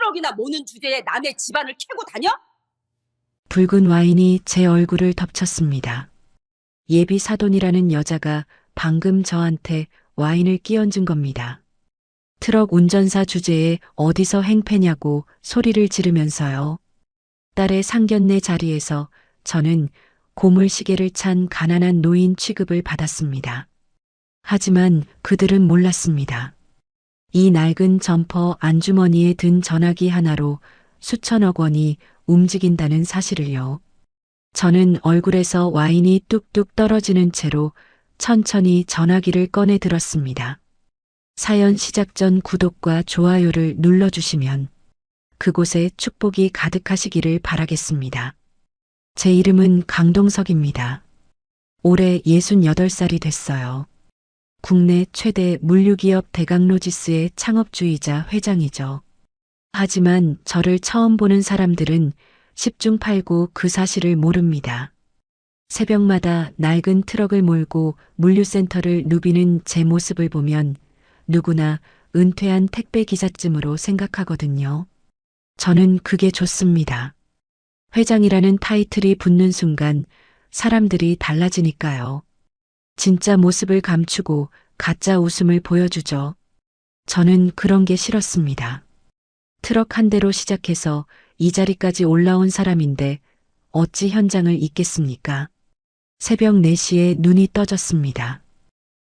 트럭이나 모는 주제에 남의 집안을 캐고 다녀? 붉은 와인이 제 얼굴을 덮쳤습니다. 예비 사돈이라는 여자가 방금 저한테 와인을 끼얹은 겁니다. 트럭 운전사 주제에 어디서 행패냐고 소리를 지르면서요. 딸의 상견례 자리에서 저는 고물시계를 찬 가난한 노인 취급을 받았습니다. 하지만 그들은 몰랐습니다. 이 낡은 점퍼 안주머니에 든 전화기 하나로 수천억 원이 움직인다는 사실을요. 저는 얼굴에서 와인이 뚝뚝 떨어지는 채로 천천히 전화기를 꺼내 들었습니다. 사연 시작 전 구독과 좋아요를 눌러주시면 그곳에 축복이 가득하시기를 바라겠습니다. 제 이름은 강동석입니다. 올해 68살이 됐어요. 국내 최대 물류기업 대강로지스의 창업주이자 회장이죠. 하지만 저를 처음 보는 사람들은 10중 8구 그 사실을 모릅니다. 새벽마다 낡은 트럭을 몰고 물류센터를 누비는 제 모습을 보면 누구나 은퇴한 택배 기사쯤으로 생각하거든요. 저는 그게 좋습니다. 회장이라는 타이틀이 붙는 순간 사람들이 달라지니까요. 진짜 모습을 감추고 가짜 웃음을 보여주죠. 저는 그런 게 싫었습니다. 트럭 한 대로 시작해서 이 자리까지 올라온 사람인데 어찌 현장을 잊겠습니까? 새벽 4시에 눈이 떠졌습니다.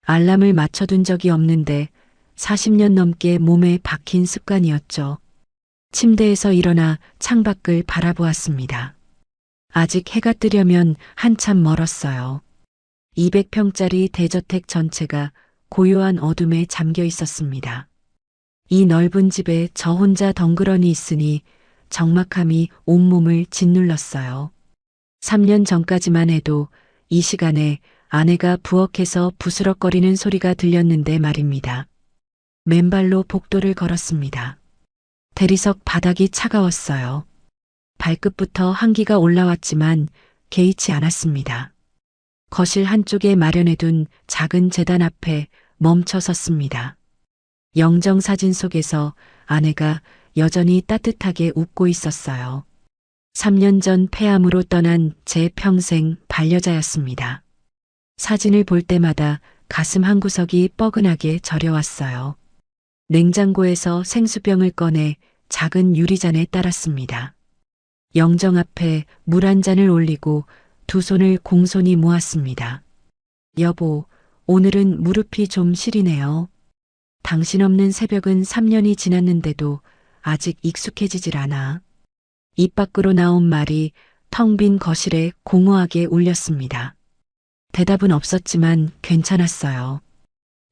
알람을 맞춰둔 적이 없는데 40년 넘게 몸에 박힌 습관이었죠. 침대에서 일어나 창밖을 바라보았습니다. 아직 해가 뜨려면 한참 멀었어요. 200평짜리 대저택 전체가 고요한 어둠에 잠겨 있었습니다. 이 넓은 집에 저 혼자 덩그러니 있으니 적막함이 온몸을 짓눌렀어요. 3년 전까지만 해도 이 시간에 아내가 부엌에서 부스럭거리는 소리가 들렸는데 말입니다. 맨발로 복도를 걸었습니다. 대리석 바닥이 차가웠어요. 발끝부터 한기가 올라왔지만 개의치 않았습니다. 거실 한쪽에 마련해둔 작은 제단 앞에 멈춰 섰습니다. 영정사진 속에서 아내가 여전히 따뜻하게 웃고 있었어요. 3년 전 폐암으로 떠난 제 평생 반려자였습니다. 사진을 볼 때마다 가슴 한구석이 뻐근하게 저려왔어요. 냉장고에서 생수병을 꺼내 작은 유리잔에 따랐습니다. 영정 앞에 물 한 잔을 올리고 두 손을 공손히 모았습니다. 여보, 오늘은 무릎이 좀 시리네요. 당신 없는 새벽은 3년이 지났는데도 아직 익숙해지질 않아. 입 밖으로 나온 말이 텅 빈 거실에 공허하게 울렸습니다. 대답은 없었지만 괜찮았어요.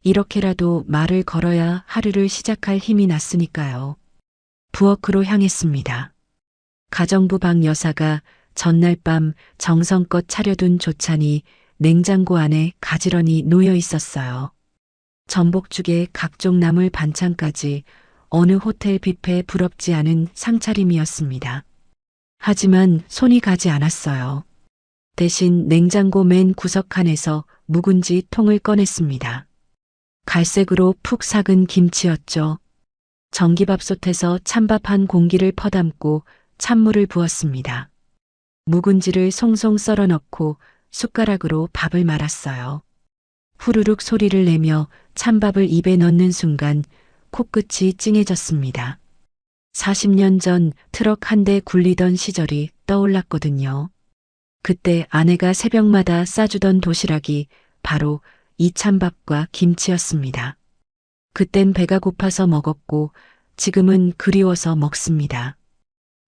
이렇게라도 말을 걸어야 하루를 시작할 힘이 났으니까요. 부엌으로 향했습니다. 가정부 방 여사가 전날 밤 정성껏 차려둔 조찬이 냉장고 안에 가지런히 놓여 있었어요. 전복죽에 각종 나물 반찬까지 어느 호텔 뷔페에 부럽지 않은 상차림이었습니다. 하지만 손이 가지 않았어요. 대신 냉장고 맨 구석칸에서 묵은지 통을 꺼냈습니다. 갈색으로 푹 삭은 김치였죠. 전기밥솥에서 찬밥 한 공기를 퍼담고 찬물을 부었습니다. 묵은지를 송송 썰어 넣고 숟가락으로 밥을 말았어요. 후루룩 소리를 내며 찬밥을 입에 넣는 순간 코끝이 찡해졌습니다. 40년 전 트럭 한 대 굴리던 시절이 떠올랐거든요. 그때 아내가 새벽마다 싸주던 도시락이 바로 이 찬밥과 김치였습니다. 그땐 배가 고파서 먹었고 지금은 그리워서 먹습니다.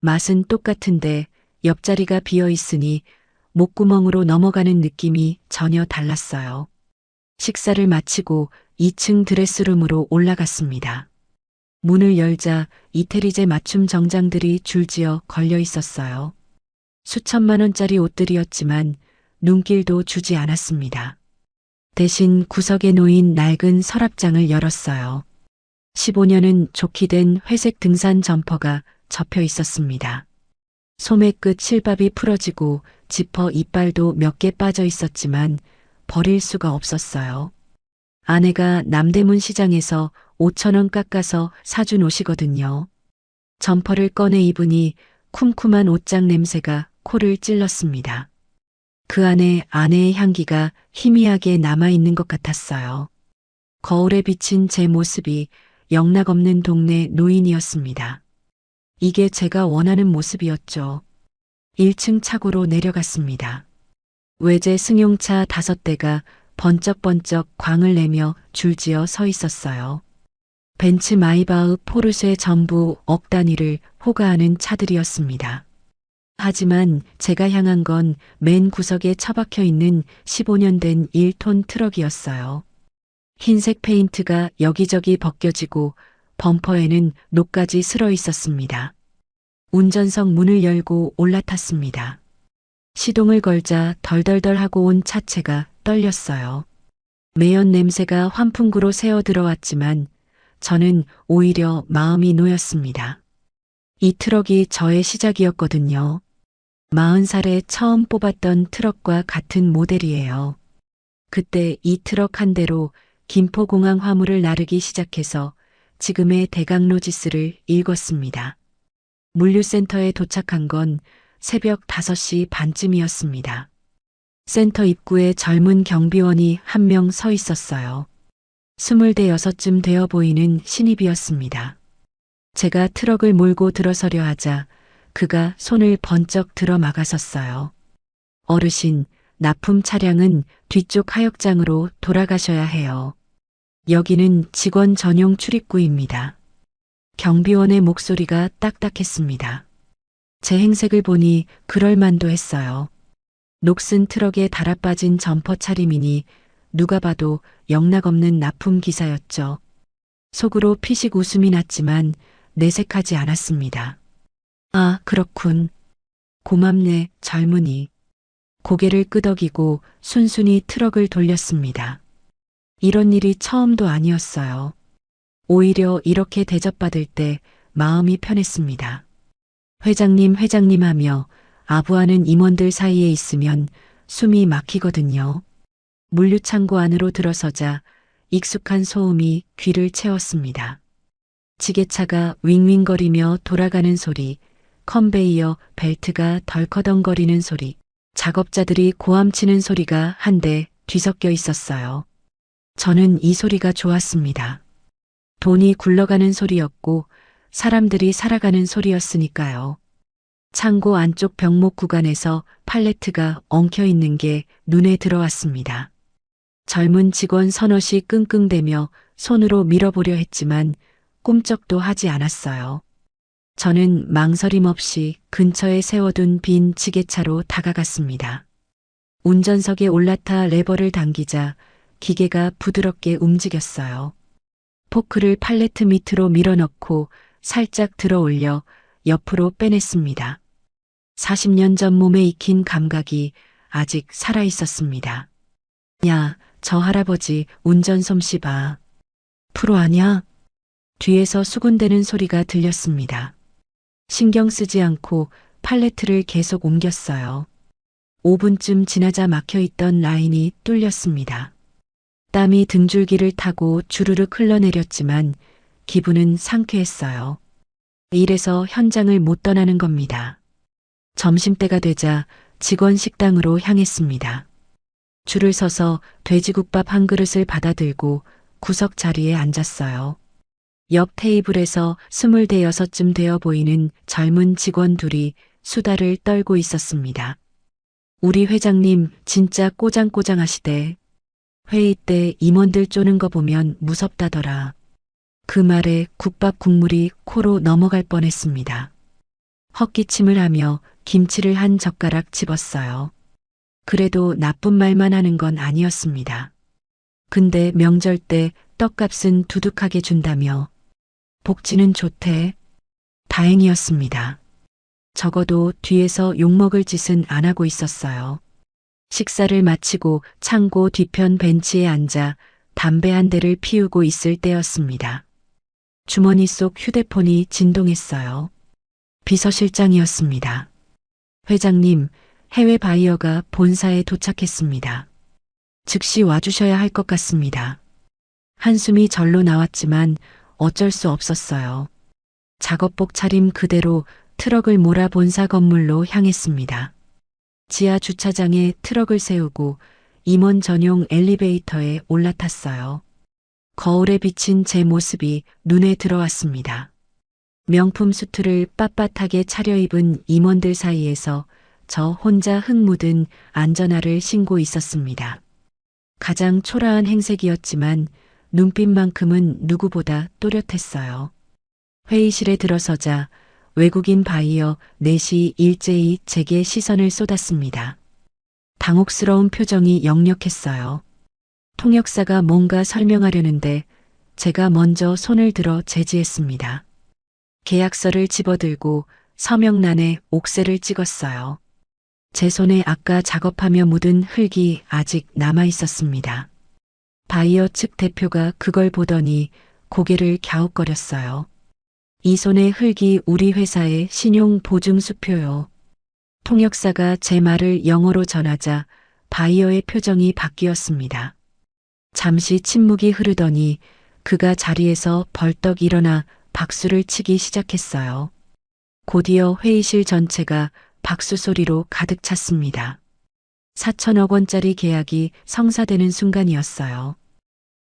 맛은 똑같은데 옆자리가 비어 있으니 목구멍으로 넘어가는 느낌이 전혀 달랐어요. 식사를 마치고 2층 드레스룸으로 올라갔습니다. 문을 열자 이태리제 맞춤 정장들이 줄지어 걸려 있었어요. 수천만 원짜리 옷들이었지만 눈길도 주지 않았습니다. 대신 구석에 놓인 낡은 서랍장을 열었어요. 15년은 좋게 된 회색 등산 점퍼가 접혀 있었습니다. 소매 끝 실밥이 풀어지고 지퍼 이빨도 몇 개 빠져 있었지만 버릴 수가 없었어요. 아내가 남대문 시장에서 5,000원 깎아서 사준 옷이거든요. 점퍼를 꺼내 입으니 쿰쿰한 옷장 냄새가 코를 찔렀습니다. 그 안에 아내의 향기가 희미하게 남아있는 것 같았어요. 거울에 비친 제 모습이 영락없는 동네 노인이었습니다. 이게 제가 원하는 모습이었죠. 1층 차고로 내려갔습니다. 외제 승용차 5대가 번쩍번쩍 광을 내며 줄지어 서 있었어요. 벤츠, 마이바흐, 포르쉐 전부 억 단위를 호가하는 차들이었습니다. 하지만 제가 향한 건 맨 구석에 처박혀 있는 15년 된 1톤 트럭이었어요. 흰색 페인트가 여기저기 벗겨지고 범퍼에는 녹까지 슬어 있었습니다. 운전석 문을 열고 올라탔습니다. 시동을 걸자 덜덜덜하고 온 차체가 떨렸어요. 매연 냄새가 환풍구로 새어 들어왔지만 저는 오히려 마음이 놓였습니다. 이 트럭이 저의 시작이었거든요. 40살에 처음 뽑았던 트럭과 같은 모델이에요. 그때 이 트럭 한 대로 김포공항 화물을 나르기 시작해서 지금의 대강로지스를 읽었습니다. 물류센터에 도착한 건 새벽 5시 반쯤이었습니다. 센터 입구에 젊은 경비원이 한 명 서 있었어요. 26쯤 되어 보이는 신입이었습니다. 제가 트럭을 몰고 들어서려 하자 그가 손을 번쩍 들어 막아섰어요. 어르신, 납품 차량은 뒤쪽 하역장으로 돌아가셔야 해요. 여기는 직원 전용 출입구입니다. 경비원의 목소리가 딱딱했습니다. 제 행색을 보니 그럴만도 했어요. 녹슨 트럭에 달아빠진 점퍼 차림이니 누가 봐도 영락없는 납품 기사였죠. 속으로 피식 웃음이 났지만 내색하지 않았습니다. 아, 그렇군. 고맙네, 젊은이. 고개를 끄덕이고 순순히 트럭을 돌렸습니다. 이런 일이 처음도 아니었어요. 오히려 이렇게 대접받을 때 마음이 편했습니다. 회장님, 회장님 하며 아부하는 임원들 사이에 있으면 숨이 막히거든요. 물류창고 안으로 들어서자 익숙한 소음이 귀를 채웠습니다. 지게차가 윙윙거리며 돌아가는 소리, 컨베이어 벨트가 덜커덩거리는 소리, 작업자들이 고함치는 소리가 한데 뒤섞여 있었어요. 저는 이 소리가 좋았습니다. 돈이 굴러가는 소리였고 사람들이 살아가는 소리였으니까요. 창고 안쪽 벽목 구간에서 팔레트가 엉켜 있는 게 눈에 들어왔습니다. 젊은 직원 서너시 끙끙대며 손으로 밀어보려 했지만 꿈쩍도 하지 않았어요. 저는 망설임 없이 근처에 세워둔 빈 지게차로 다가갔습니다. 운전석에 올라타 레버를 당기자 기계가 부드럽게 움직였어요. 포크를 팔레트 밑으로 밀어넣고 살짝 들어 올려 옆으로 빼냈습니다. 40년 전 몸에 익힌 감각이 아직 살아 있었습니다. 야, 저 할아버지 운전 솜씨 봐. 프로 아냐? 뒤에서 수군대는 소리가 들렸습니다. 신경 쓰지 않고 팔레트를 계속 옮겼어요. 5분쯤 지나자 막혀있던 라인이 뚫렸습니다. 땀이 등줄기를 타고 주르륵 흘러내렸지만 기분은 상쾌했어요. 이래서 현장을 못 떠나는 겁니다. 점심때가 되자 직원 식당으로 향했습니다. 줄을 서서 돼지국밥 한 그릇을 받아들고 구석 자리에 앉았어요. 옆 테이블에서 26쯤 되어 보이는 젊은 직원 둘이 수다를 떨고 있었습니다. 우리 회장님 진짜 꼬장꼬장하시대. 회의 때 임원들 쪼는 거 보면 무섭다더라. 그 말에 국밥 국물이 코로 넘어갈 뻔했습니다. 헛기침을 하며 김치를 한 젓가락 집었어요. 그래도 나쁜 말만 하는 건 아니었습니다. 근데 명절 때 떡값은 두둑하게 준다며 복지는 좋대. 다행이었습니다. 적어도 뒤에서 욕먹을 짓은 안 하고 있었어요. 식사를 마치고 창고 뒤편 벤치에 앉아 담배 한 대를 피우고 있을 때였습니다. 주머니 속 휴대폰이 진동했어요. 비서실장이었습니다. 회장님, 해외 바이어가 본사에 도착했습니다. 즉시 와주셔야 할 것 같습니다. 한숨이 절로 나왔지만 어쩔 수 없었어요. 작업복 차림 그대로 트럭을 몰아 본사 건물로 향했습니다. 지하 주차장에 트럭을 세우고 임원 전용 엘리베이터에 올라탔어요. 거울에 비친 제 모습이 눈에 들어왔습니다. 명품 수트를 빳빳하게 차려입은 임원들 사이에서 저 혼자 흙 묻은 안전화를 신고 있었습니다. 가장 초라한 행색이었지만 눈빛만큼은 누구보다 또렷했어요. 회의실에 들어서자 외국인 바이어 넷이 일제히 제게 시선을 쏟았습니다. 당혹스러운 표정이 역력했어요. 통역사가 뭔가 설명하려는데 제가 먼저 손을 들어 제지했습니다. 계약서를 집어들고 서명란에 옥새를 찍었어요. 제 손에 아까 작업하며 묻은 흙이 아직 남아 있었습니다. 바이어 측 대표가 그걸 보더니 고개를 갸웃거렸어요. 이 손의 흙이 우리 회사의 신용 보증수표요. 통역사가 제 말을 영어로 전하자 바이어의 표정이 바뀌었습니다. 잠시 침묵이 흐르더니 그가 자리에서 벌떡 일어나 박수를 치기 시작했어요. 곧이어 회의실 전체가 박수 소리로 가득 찼습니다. 4천억 원짜리 계약이 성사되는 순간이었어요.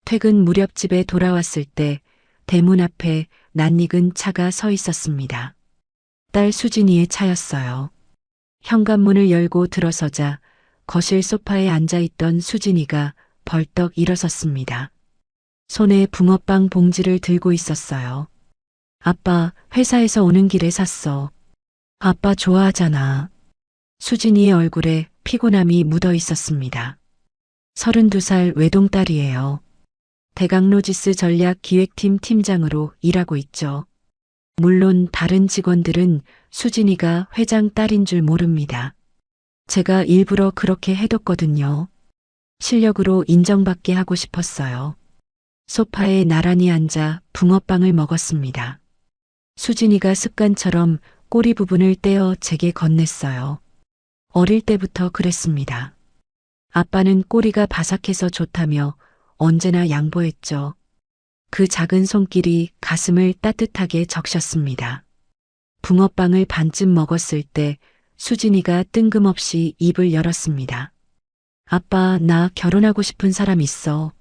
퇴근 무렵 집에 돌아왔을 때 대문 앞에 낯익은 차가 서 있었습니다. 딸 수진이의 차였어요. 현관문을 열고 들어서자 거실 소파에 앉아있던 수진이가 벌떡 일어섰습니다. 손에 붕어빵 봉지를 들고 있었어요. 아빠, 회사에서 오는 길에 샀어. 아빠 좋아하잖아. 수진이의 얼굴에 피곤함이 묻어 있었습니다. 32살 외동딸이에요. 대강로지스 전략기획팀 팀장으로 일하고 있죠. 물론 다른 직원들은 수진이가 회장 딸인 줄 모릅니다. 제가 일부러 그렇게 해뒀거든요. 실력으로 인정받게 하고 싶었어요. 소파에 나란히 앉아 붕어빵을 먹었습니다. 수진이가 습관처럼 꼬리 부분을 떼어 제게 건넸어요. 어릴 때부터 그랬습니다. 아빠는 꼬리가 바삭해서 좋다며 언제나 양보했죠. 그 작은 손길이 가슴을 따뜻하게 적셨습니다. 붕어빵을 반쯤 먹었을 때 수진이가 뜬금없이 입을 열었습니다. 아빠, 나 결혼하고 싶은 사람 있어.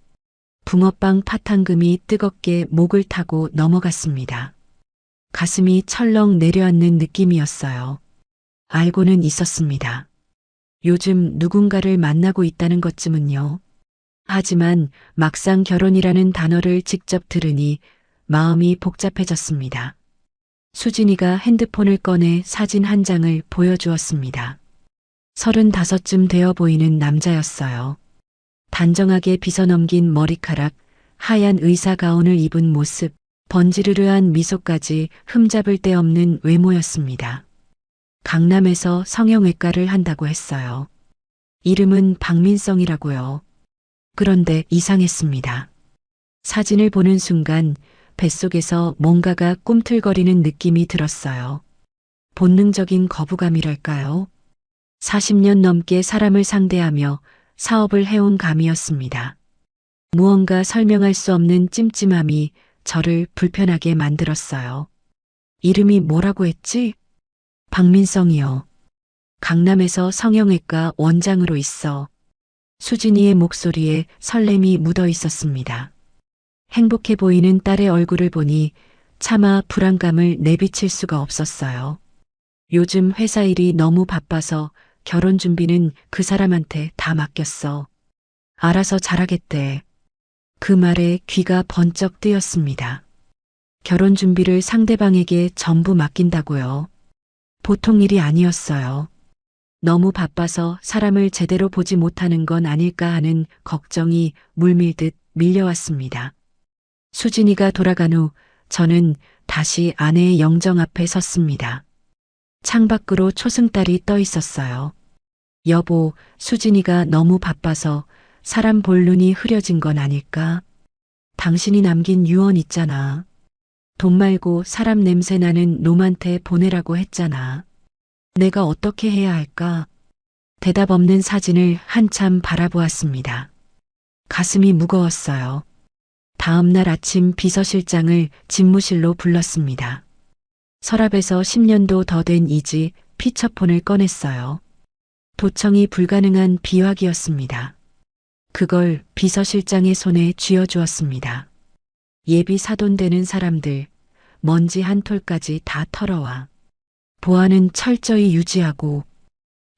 붕어빵 팥1금이 뜨겁게 목을 타고 넘어갔습니다. 가슴이 철렁 내려앉는 느낌이었어요. 알고는 있었습니다. 요즘 누군가를 만나고 있다는 것쯤은요. 하지만 막상 결혼이라는 단어를 직접 들으니 마음이 복잡해졌습니다. 수진이가 핸드폰을 꺼내 사진 한 장을 보여주었습니다. 35쯤 되어 보이는 남자였어요. 단정하게 빗어넘긴 머리카락, 하얀 의사 가운을 입은 모습, 번지르르한 미소까지 흠잡을 데 없는 외모였습니다. 강남에서 성형외과를 한다고 했어요. 이름은 박민성이라고요. 그런데 이상했습니다. 사진을 보는 순간 뱃속에서 뭔가가 꿈틀거리는 느낌이 들었어요. 본능적인 거부감이랄까요? 40년 넘게 사람을 상대하며 사업을 해온 감이었습니다. 무언가 설명할 수 없는 찜찜함이 저를 불편하게 만들었어요. 이름이 뭐라고 했지? 박민성이요. 강남에서 성형외과 원장으로 있어. 수진이의 목소리에 설렘이 묻어 있었습니다. 행복해 보이는 딸의 얼굴을 보니 차마 불안감을 내비칠 수가 없었어요. 요즘 회사 일이 너무 바빠서 결혼 준비는 그 사람한테 다 맡겼어. 알아서 잘하겠대. 그 말에 귀가 번쩍 뜨였습니다. 결혼 준비를 상대방에게 전부 맡긴다고요. 보통 일이 아니었어요. 너무 바빠서 사람을 제대로 보지 못하는 건 아닐까 하는 걱정이 물밀듯 밀려왔습니다. 수진이가 돌아간 후 저는 다시 아내의 영정 앞에 섰습니다. 창밖으로 초승달이 떠 있었어요. 여보, 수진이가 너무 바빠서 사람 볼 눈이 흐려진 건 아닐까? 당신이 남긴 유언 있잖아. 돈 말고 사람 냄새 나는 놈한테 보내라고 했잖아. 내가 어떻게 해야 할까? 대답 없는 사진을 한참 바라보았습니다. 가슴이 무거웠어요. 다음 날 아침 비서실장을 집무실로 불렀습니다. 서랍에서 10년도 더 된 이지 피처폰을 꺼냈어요. 도청이 불가능한 비화기였습니다. 그걸 비서실장의 손에 쥐어주었습니다. 예비 사돈되는 사람들, 먼지 한 톨까지 다 털어와. 보안은 철저히 유지하고.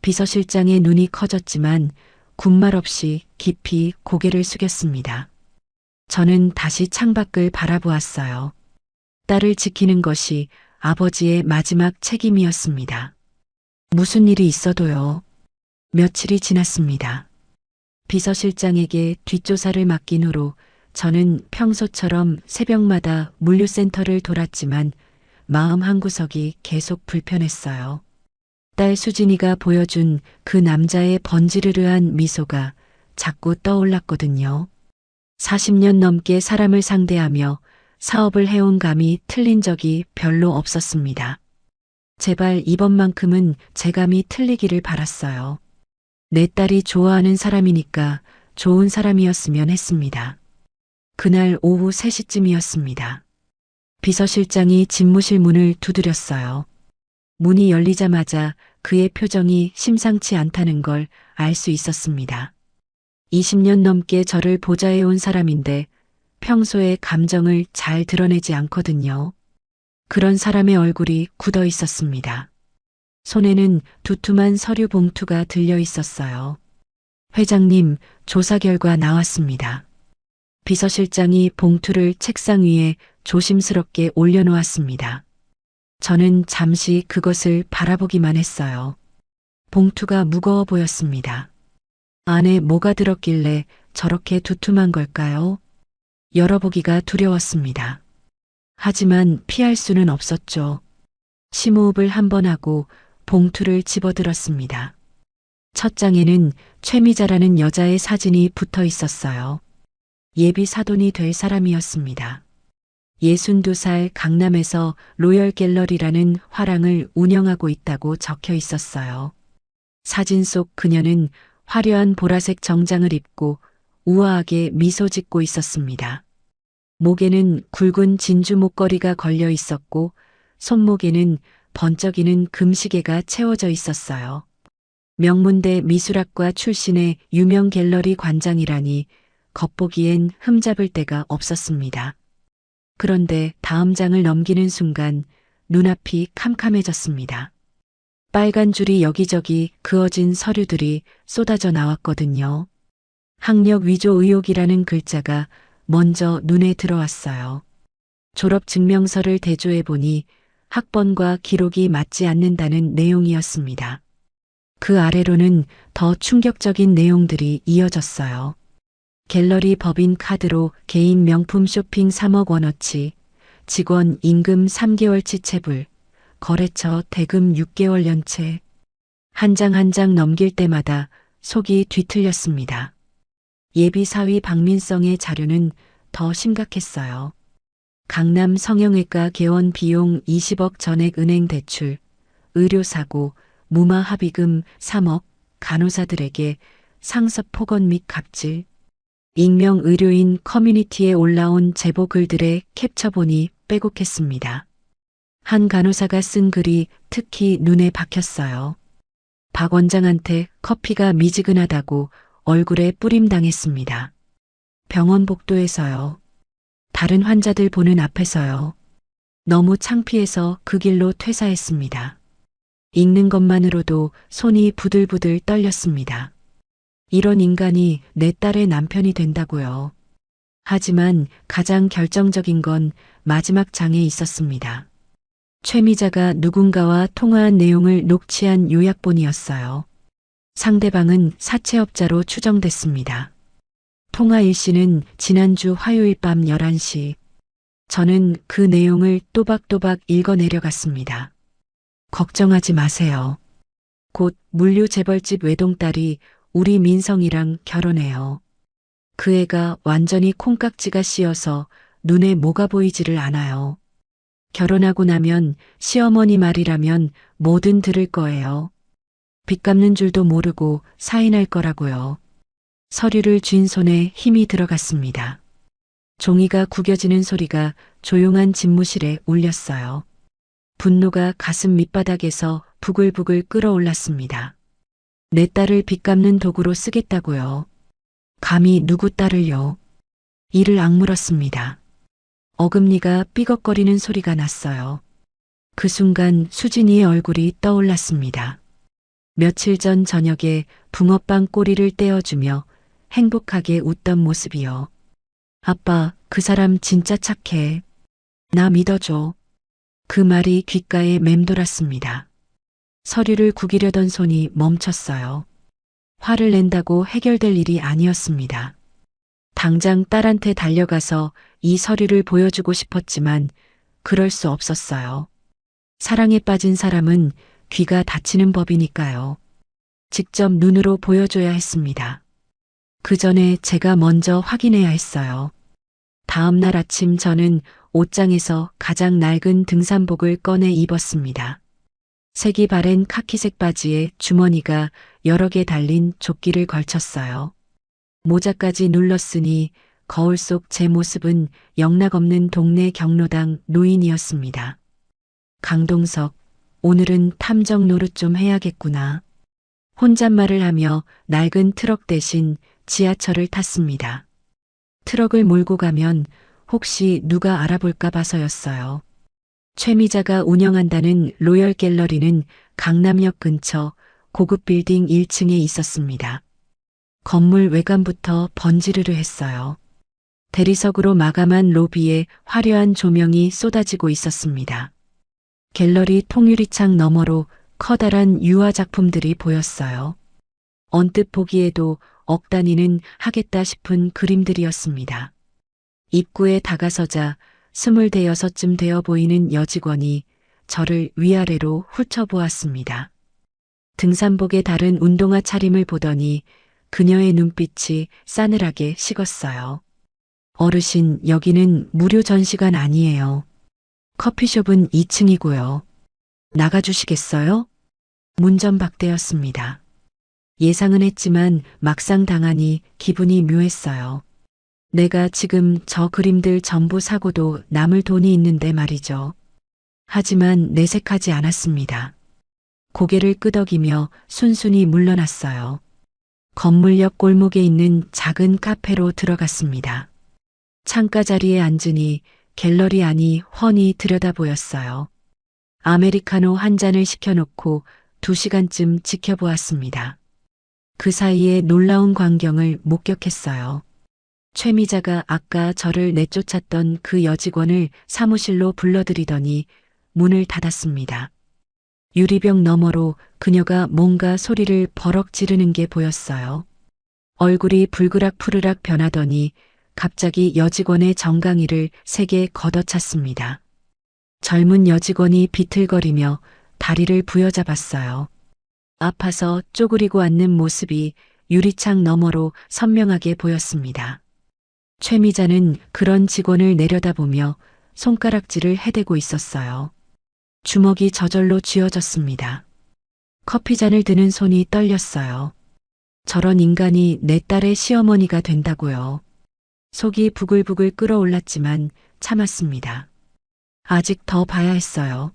비서실장의 눈이 커졌지만 군말 없이 깊이 고개를 숙였습니다. 저는 다시 창밖을 바라보았어요. 딸을 지키는 것이 아버지의 마지막 책임이었습니다. 무슨 일이 있어도요. 며칠이 지났습니다. 비서실장에게 뒷조사를 맡긴 후로 저는 평소처럼 새벽마다 물류센터를 돌았지만 마음 한구석이 계속 불편했어요. 딸 수진이가 보여준 그 남자의 번지르르한 미소가 자꾸 떠올랐거든요. 40년 넘게 사람을 상대하며 사업을 해온 감이 틀린 적이 별로 없었습니다. 제발 이번만큼은 제 감이 틀리기를 바랐어요. 내 딸이 좋아하는 사람이니까 좋은 사람이었으면 했습니다. 그날 오후 3시쯤이었습니다. 비서실장이 집무실 문을 두드렸어요. 문이 열리자마자 그의 표정이 심상치 않다는 걸 알 수 있었습니다. 20년 넘게 저를 보좌해온 사람인데 평소에 감정을 잘 드러내지 않거든요. 그런 사람의 얼굴이 굳어 있었습니다. 손에는 두툼한 서류 봉투가 들려 있었어요. 회장님, 조사 결과 나왔습니다. 비서실장이 봉투를 책상 위에 조심스럽게 올려놓았습니다. 저는 잠시 그것을 바라보기만 했어요. 봉투가 무거워 보였습니다. 안에 뭐가 들었길래 저렇게 두툼한 걸까요? 열어보기가 두려웠습니다. 하지만 피할 수는 없었죠. 심호흡을 한 번 하고 봉투를 집어들었습니다. 첫 장에는 최미자라는 여자의 사진이 붙어 있었어요. 예비 사돈이 될 사람이었습니다. 62살 강남에서 로열 갤러리라는 화랑을 운영하고 있다고 적혀 있었어요. 사진 속 그녀는 화려한 보라색 정장을 입고 우아하게 미소 짓고 있었습니다. 목에는 굵은 진주 목걸이가 걸려 있었고 손목에는 번쩍이는 금시계가 채워져 있었어요. 명문대 미술학과 출신의 유명 갤러리 관장이라니 겉보기엔 흠잡을 데가 없었습니다. 그런데 다음 장을 넘기는 순간 눈앞이 캄캄해졌습니다. 빨간 줄이 여기저기 그어진 서류들이 쏟아져 나왔거든요. 학력 위조 의혹이라는 글자가 먼저 눈에 들어왔어요. 졸업 증명서를 대조해 보니 학번과 기록이 맞지 않는다는 내용이었습니다. 그 아래로는 더 충격적인 내용들이 이어졌어요. 갤러리 법인 카드로 개인 명품 쇼핑 3억 원어치, 직원 임금 3개월치 체불, 거래처 대금 6개월 연체. 한 장 한 장 넘길 때마다 속이 뒤틀렸습니다. 예비 사위 박민성의 자료는 더 심각했어요. 강남 성형외과 개원 비용 20억 전액 은행 대출, 의료사고, 무마 합의금 3억, 간호사들에게 상습 폭언 및 갑질, 익명 의료인 커뮤니티에 올라온 제보 글들의 캡처본이 빼곡했습니다. 한 간호사가 쓴 글이 특히 눈에 박혔어요. 박 원장한테 커피가 미지근하다고 얼굴에 뿌림 당했습니다. 병원 복도에서요. 다른 환자들 보는 앞에서요. 너무 창피해서 그 길로 퇴사했습니다. 읽는 것만으로도 손이 부들부들 떨렸습니다. 이런 인간이 내 딸의 남편이 된다고요. 하지만 가장 결정적인 건 마지막 장에 있었습니다. 최미자가 누군가와 통화한 내용을 녹취한 요약본이었어요. 상대방은 사채업자로 추정됐습니다. 통화 일시는 지난주 화요일 밤 11시. 저는 그 내용을 또박또박 읽어내려갔습니다. 걱정하지 마세요. 곧 물류 재벌집 외동딸이 우리 민성이랑 결혼해요. 그 애가 완전히 콩깍지가 씌어서 눈에 뭐가 보이지를 않아요. 결혼하고 나면 시어머니 말이라면 뭐든 들을 거예요. 빚 갚는 줄도 모르고 사인할 거라고요. 서류를 쥔 손에 힘이 들어갔습니다. 종이가 구겨지는 소리가 조용한 집무실에 울렸어요. 분노가 가슴 밑바닥에서 부글부글 끓어올랐습니다. 내 딸을 빚갚는 도구로 쓰겠다고요. 감히 누구 딸을요? 이를 악물었습니다. 어금니가 삐걱거리는 소리가 났어요. 그 순간 수진이의 얼굴이 떠올랐습니다. 며칠 전 저녁에 붕어빵 꼬리를 떼어주며 행복하게 웃던 모습이요. 아빠, 그 사람 진짜 착해. 나 믿어줘. 그 말이 귓가에 맴돌았습니다. 서류를 구기려던 손이 멈췄어요. 화를 낸다고 해결될 일이 아니었습니다. 당장 딸한테 달려가서 이 서류를 보여주고 싶었지만 그럴 수 없었어요. 사랑에 빠진 사람은 귀가 닫히는 법이니까요. 직접 눈으로 보여줘야 했습니다. 그 전에 제가 먼저 확인해야 했어요. 다음 날 아침 저는 옷장에서 가장 낡은 등산복을 꺼내 입었습니다. 색이 바랜 카키색 바지에 주머니가 여러 개 달린 조끼를 걸쳤어요. 모자까지 눌렀으니 거울 속 제 모습은 영락없는 동네 경로당 노인이었습니다. 강동석, 오늘은 탐정 노릇 좀 해야겠구나. 혼잣말을 하며 낡은 트럭 대신 지하철을 탔습니다. 트럭을 몰고 가면 혹시 누가 알아볼까 봐서였어요. 최미자가 운영한다는 로열 갤러리는 강남역 근처 고급 빌딩 1층에 있었습니다. 건물 외관부터 번지르르 했어요. 대리석으로 마감한 로비에 화려한 조명이 쏟아지고 있었습니다. 갤러리 통유리창 너머로 커다란 유화 작품들이 보였어요. 언뜻 보기에도 억 단위는 하겠다 싶은 그림들이었습니다. 입구에 다가서자 26쯤 되어 보이는 여직원이 저를 위아래로 훑어보았습니다. 등산복에 다른 운동화 차림을 보더니 그녀의 눈빛이 싸늘하게 식었어요. 어르신, 여기는 무료 전시관 아니에요. 커피숍은 2층이고요. 나가주시겠어요? 문전박대였습니다. 예상은 했지만 막상 당하니 기분이 묘했어요. 내가 지금 저 그림들 전부 사고도 남을 돈이 있는데 말이죠. 하지만 내색하지 않았습니다. 고개를 끄덕이며 순순히 물러났어요. 건물 옆 골목에 있는 작은 카페로 들어갔습니다. 창가 자리에 앉으니 갤러리 안이 훤히 들여다 보였어요. 아메리카노 한 잔을 시켜놓고 2시간쯤 지켜보았습니다. 그 사이에 놀라운 광경을 목격했어요. 최미자가 아까 저를 내쫓았던 그 여직원을 사무실로 불러들이더니 문을 닫았습니다. 유리병 너머로 그녀가 뭔가 소리를 버럭 지르는 게 보였어요. 얼굴이 불그락 변하더니 갑자기 여직원의 정강이를 세게 걷어찼습니다. 젊은 여직원이 비틀거리며 다리를 부여잡았어요. 아파서 쪼그리고 앉는 모습이 유리창 너머로 선명하게 보였습니다. 최미자는 그런 직원을 내려다보며 손가락질을 해대고 있었어요. 주먹이 저절로 쥐어졌습니다. 커피잔을 드는 손이 떨렸어요. 저런 인간이 내 딸의 시어머니가 된다고요. 속이 부글부글 끓어올랐지만 참았습니다. 아직 더 봐야 했어요.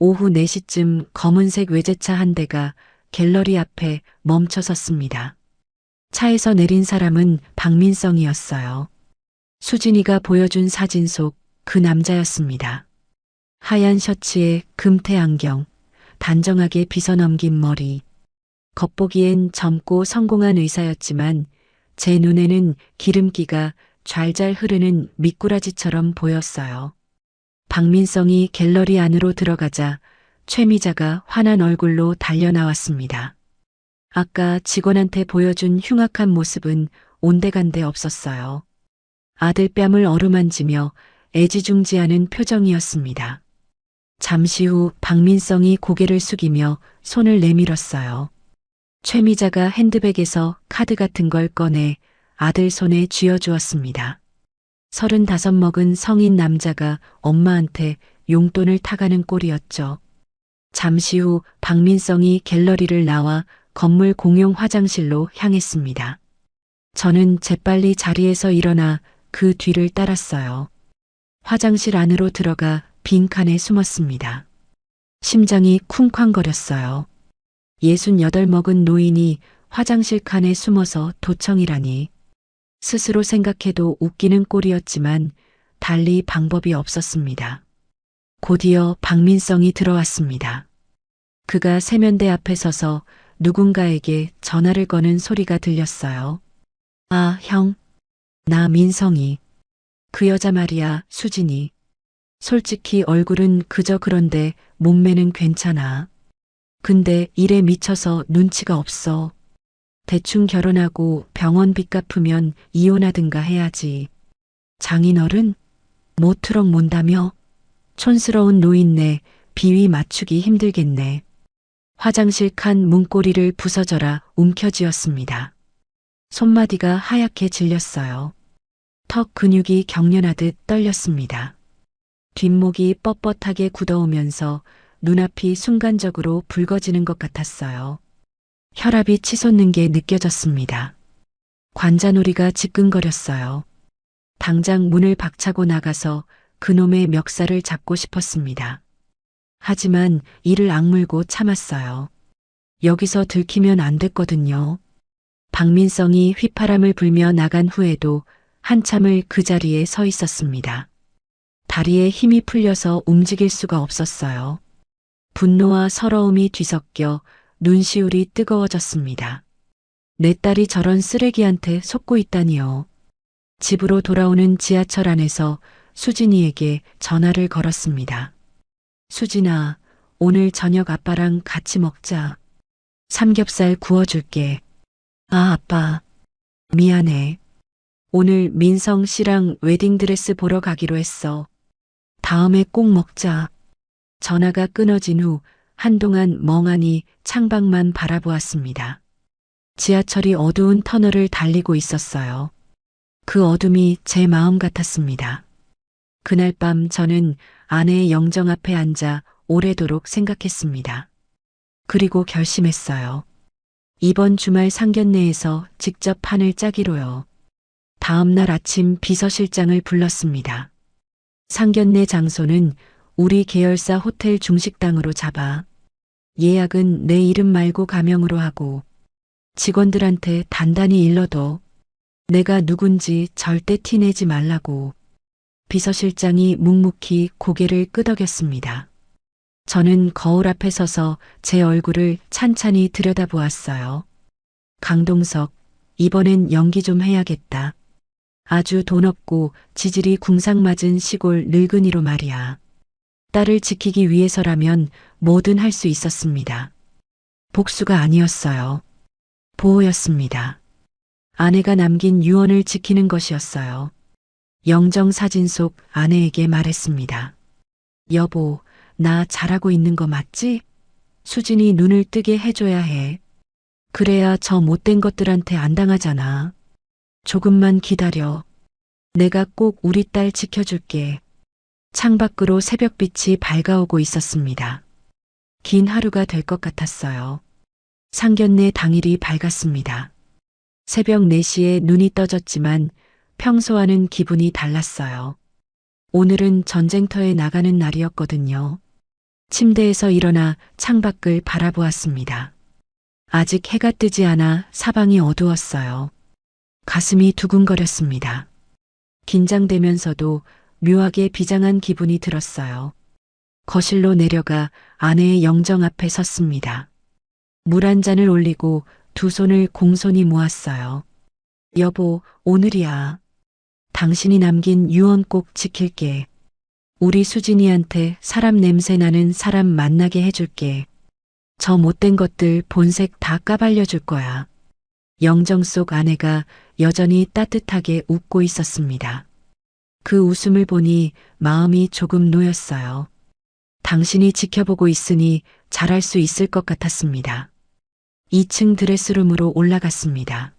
오후 4시쯤 검은색 외제차 한 대가 갤러리 앞에 멈춰 섰습니다. 차에서 내린 사람은 박민성이었어요. 수진이가 보여준 사진 속 그 남자였습니다. 하얀 셔츠에 금태 안경, 단정하게 빗어넘긴 머리. 겉보기엔 젊고 성공한 의사였지만 제 눈에는 기름기가 좔좔 흐르는 미꾸라지처럼 보였어요. 박민성이 갤러리 안으로 들어가자 최미자가 화난 얼굴로 달려나왔습니다. 아까 직원한테 보여준 흉악한 모습은 온데간데 없었어요. 아들 뺨을 어루만지며 애지중지하는 표정이었습니다. 잠시 후 박민성이 고개를 숙이며 손을 내밀었어요. 최미자가 핸드백에서 카드 같은 걸 꺼내 아들 손에 쥐어주었습니다. 35 먹은 성인 남자가 엄마한테 용돈을 타가는 꼴이었죠. 잠시 후 박민성이 갤러리를 나와 건물 공용 화장실로 향했습니다. 저는 재빨리 자리에서 일어나 그 뒤를 따랐어요. 화장실 안으로 들어가 빈칸에 숨었습니다. 심장이 쿵쾅거렸어요. 68 먹은 노인이 화장실 칸에 숨어서 도청이라니. 스스로 생각해도 웃기는 꼴이었지만 달리 방법이 없었습니다. 곧이어 박민성이 들어왔습니다. 그가 세면대 앞에 서서 누군가에게 전화를 거는 소리가 들렸어요. 아, 형. 나 민성이. 그 여자 말이야, 수진이. 솔직히 얼굴은 그저 그런데 몸매는 괜찮아. 근데 일에 미쳐서 눈치가 없어. 대충 결혼하고 병원비 갚으면 이혼하든가 해야지. 장인어른? 모트럭 몬다며? 촌스러운 노인네 비위 맞추기 힘들겠네. 화장실 칸 문고리를 부서져라 움켜쥐었습니다. 손마디가 하얗게 질렸어요. 턱 근육이 경련하듯 떨렸습니다. 뒷목이 뻣뻣하게 굳어오면서 눈앞이 순간적으로 붉어지는 것 같았어요. 혈압이 치솟는 게 느껴졌습니다. 관자놀이가 지끈거렸어요. 당장 문을 박차고 나가서 그놈의 멱살을 잡고 싶었습니다. 하지만 이를 악물고 참았어요. 여기서 들키면 안 됐거든요. 박민성이 휘파람을 불며 나간 후에도 한참을 그 자리에 서 있었습니다. 다리에 힘이 풀려서 움직일 수가 없었어요. 분노와 서러움이 뒤섞여 눈시울이 뜨거워졌습니다. 내 딸이 저런 쓰레기한테 속고 있다니요. 집으로 돌아오는 지하철 안에서 수진이에게 전화를 걸었습니다. 수진아, 오늘 저녁 아빠랑 같이 먹자. 삼겹살 구워줄게. 아, 아빠. 미안해. 오늘 민성 씨랑 웨딩드레스 보러 가기로 했어. 다음에 꼭 먹자. 전화가 끊어진 후 한동안 멍하니 창밖만 바라보았습니다. 지하철이 어두운 터널을 달리고 있었어요. 그 어둠이 제 마음 같았습니다. 그날 밤 저는 아내의 영정 앞에 앉아 오래도록 생각했습니다. 그리고 결심했어요. 이번 주말 상견례에서 직접 판을 짜기로요. 다음 날 아침 비서실장을 불렀습니다. 상견례 장소는 우리 계열사 호텔 중식당으로 잡아. 예약은 내 이름 말고 가명으로 하고 직원들한테 단단히 일러둬. 내가 누군지 절대 티내지 말라고. 비서실장이 묵묵히 고개를 끄덕였습니다. 저는 거울 앞에 서서 제 얼굴을 찬찬히 들여다보았어요. 강동석, 이번엔 연기 좀 해야겠다. 아주 돈 없고 지질이 궁상맞은 시골 늙은이로 말이야. 딸을 지키기 위해서라면 뭐든 할 수 있었습니다. 복수가 아니었어요. 보호였습니다. 아내가 남긴 유언을 지키는 것이었어요. 영정 사진 속 아내에게 말했습니다. 여보, 나 잘하고 있는 거 맞지? 수진이 눈을 뜨게 해줘야 해. 그래야 저 못된 것들한테 안 당하잖아. 조금만 기다려. 내가 꼭 우리 딸 지켜줄게. 창밖으로 새벽빛이 밝아오고 있었습니다. 긴 하루가 될 것 같았어요. 상견례 당일이 밝았습니다. 새벽 4시에 눈이 떠졌지만 평소와는 기분이 달랐어요. 오늘은 전쟁터에 나가는 날이었거든요. 침대에서 일어나 창밖을 바라보았습니다. 아직 해가 뜨지 않아 사방이 어두웠어요. 가슴이 두근거렸습니다. 긴장되면서도 묘하게 비장한 기분이 들었어요. 거실로 내려가 아내의 영정 앞에 섰습니다. 물 한 잔을 올리고 두 손을 공손히 모았어요. 여보, 오늘이야. 당신이 남긴 유언 꼭 지킬게. 우리 수진이한테 사람 냄새 나는 사람 만나게 해줄게. 저 못된 것들 본색 다 까발려줄 거야. 영정 속 아내가 여전히 따뜻하게 웃고 있었습니다. 그 웃음을 보니 마음이 조금 놓였어요. 당신이 지켜보고 있으니 잘할 수 있을 것 같았습니다. 2층 드레스룸으로 올라갔습니다.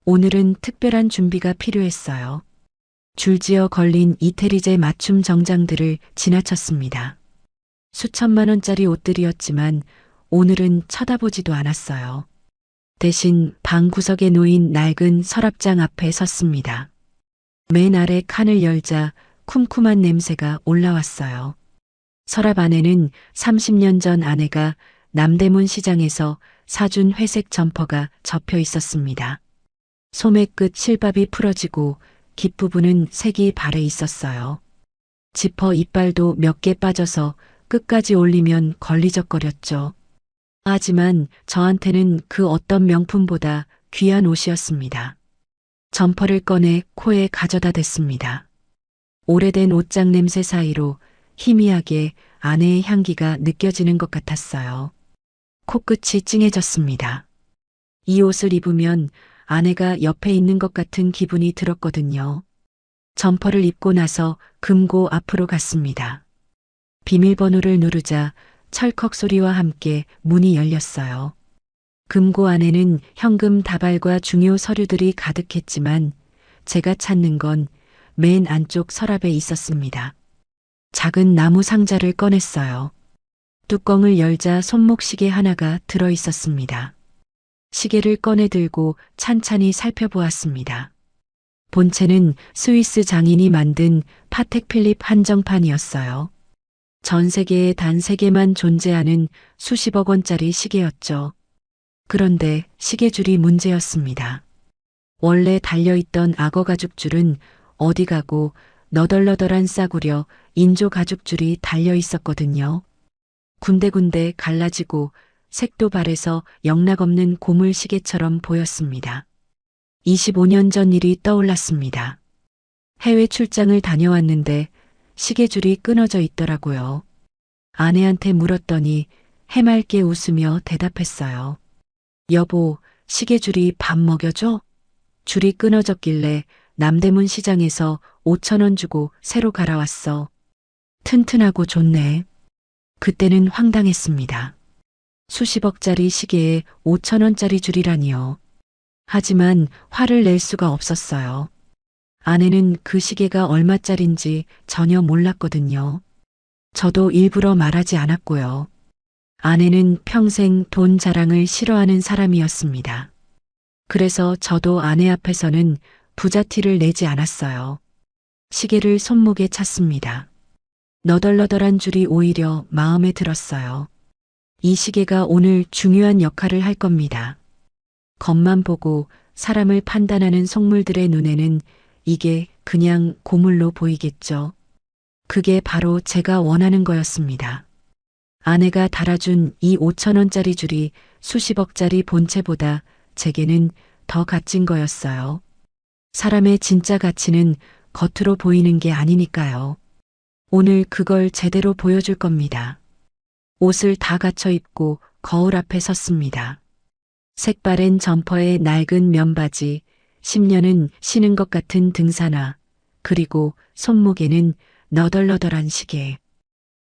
오늘은 특별한 준비가 필요했어요. 줄지어 걸린 이태리제 맞춤 정장들을 지나쳤습니다. 수천만 원짜리 옷들이었지만 오늘은 쳐다보지도 않았어요. 대신 방 구석에 놓인 낡은 서랍장 앞에 섰습니다. 맨 아래 칸을 열자 쿰쿰한 냄새가 올라왔어요. 서랍 안에는 30년 전 아내가 남대문 시장에서 사준 회색 점퍼가 접혀 있었습니다. 소매 끝 실밥이 풀어지고 깃부분은 색이 발해 있었어요. 지퍼 이빨도 몇 개 빠져서 끝까지 올리면 걸리적거렸죠. 하지만 저한테는 그 어떤 명품보다 귀한 옷이었습니다. 점퍼를 꺼내 코에 가져다 댔습니다. 오래된 옷장 냄새 사이로 희미하게 아내의 향기가 느껴지는 것 같았어요. 코끝이 찡해졌습니다. 이 옷을 입으면 아내가 옆에 있는 것 같은 기분이 들었거든요. 점퍼를 입고 나서 금고 앞으로 갔습니다. 비밀번호를 누르자 철컥 소리와 함께 문이 열렸어요. 금고 안에는 현금 다발과 중요 서류들이 가득했지만 제가 찾는 건 맨 안쪽 서랍에 있었습니다. 작은 나무 상자를 꺼냈어요. 뚜껑을 열자 손목시계 하나가 들어 있었습니다. 시계를 꺼내 들고 찬찬히 살펴보았습니다. 본체는 스위스 장인이 만든 파텍 필립 한정판이었어요. 전 세계에 단 3개만 존재하는 수십억 원짜리 시계였죠. 그런데 시계줄이 문제였습니다. 원래 달려있던 악어 가죽줄은 어디 가고 너덜너덜한 싸구려 인조 가죽줄이 달려 있었거든요. 군데군데 갈라지고 색도 바래서 영락없는 고물 시계처럼 보였습니다. 25년 전 일이 떠올랐습니다. 해외 출장을 다녀왔는데 시계줄이 끊어져 있더라고요. 아내한테 물었더니 해맑게 웃으며 대답했어요. 여보, 시계줄이 밥 먹여줘? 줄이 끊어졌길래 남대문 시장에서 5,000원 주고 새로 갈아왔어. 튼튼하고 좋네. 그때는 황당했습니다. 수십억짜리 시계에 5,000원짜리 줄이라니요. 하지만 화를 낼 수가 없었어요. 아내는 그 시계가 얼마짜린지 전혀 몰랐거든요. 저도 일부러 말하지 않았고요. 아내는 평생 돈 자랑을 싫어하는 사람이었습니다. 그래서 저도 아내 앞에서는 부자 티를 내지 않았어요. 시계를 손목에 찼습니다. 너덜너덜한 줄이 오히려 마음에 들었어요. 이 시계가 오늘 중요한 역할을 할 겁니다. 겉만 보고 사람을 판단하는 속물들의 눈에는 이게 그냥 고물로 보이겠죠. 그게 바로 제가 원하는 거였습니다. 아내가 달아준 이 5,000원짜리 줄이 수십억짜리 본체보다 제게는 더 값진 거였어요. 사람의 진짜 가치는 겉으로 보이는 게 아니니까요. 오늘 그걸 제대로 보여줄 겁니다. 옷을 다 갖춰 입고 거울 앞에 섰습니다. 색바랜 점퍼에 낡은 면바지, 10년은 신은 것 같은 등산화, 그리고 손목에는 너덜너덜한 시계.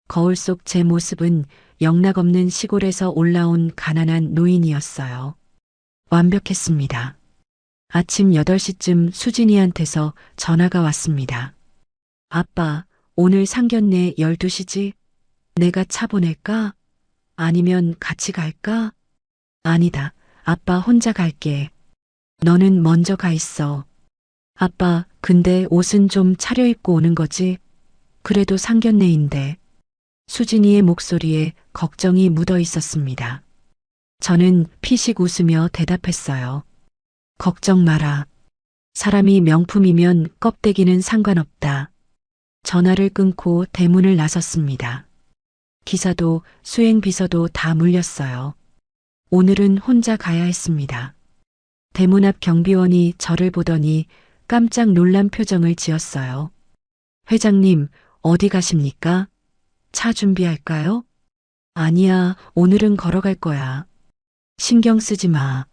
거울 속 제 모습은 영락없는 시골에서 올라온 가난한 노인이었어요. 완벽했습니다. 아침 8시쯤 수진이한테서 전화가 왔습니다. 아빠, 오늘 상견례 12시지? 내가 차 보낼까? 아니면 같이 갈까? 아니다. 아빠 혼자 갈게. 너는 먼저 가 있어. 아빠, 근데 옷은 좀 차려입고 오는 거지? 그래도 상견례인데. 수진이의 목소리에 걱정이 묻어 있었습니다. 저는 피식 웃으며 대답했어요. 걱정 마라. 사람이 명품이면 껍데기는 상관없다. 전화를 끊고 대문을 나섰습니다. 기사도 수행비서도 다 물렸어요. 오늘은 혼자 가야 했습니다. 대문 앞 경비원이 저를 보더니 깜짝 놀란 표정을 지었어요. 회장님, 어디 가십니까? 차 준비할까요? 아니야, 오늘은 걸어갈 거야. 신경 쓰지 마.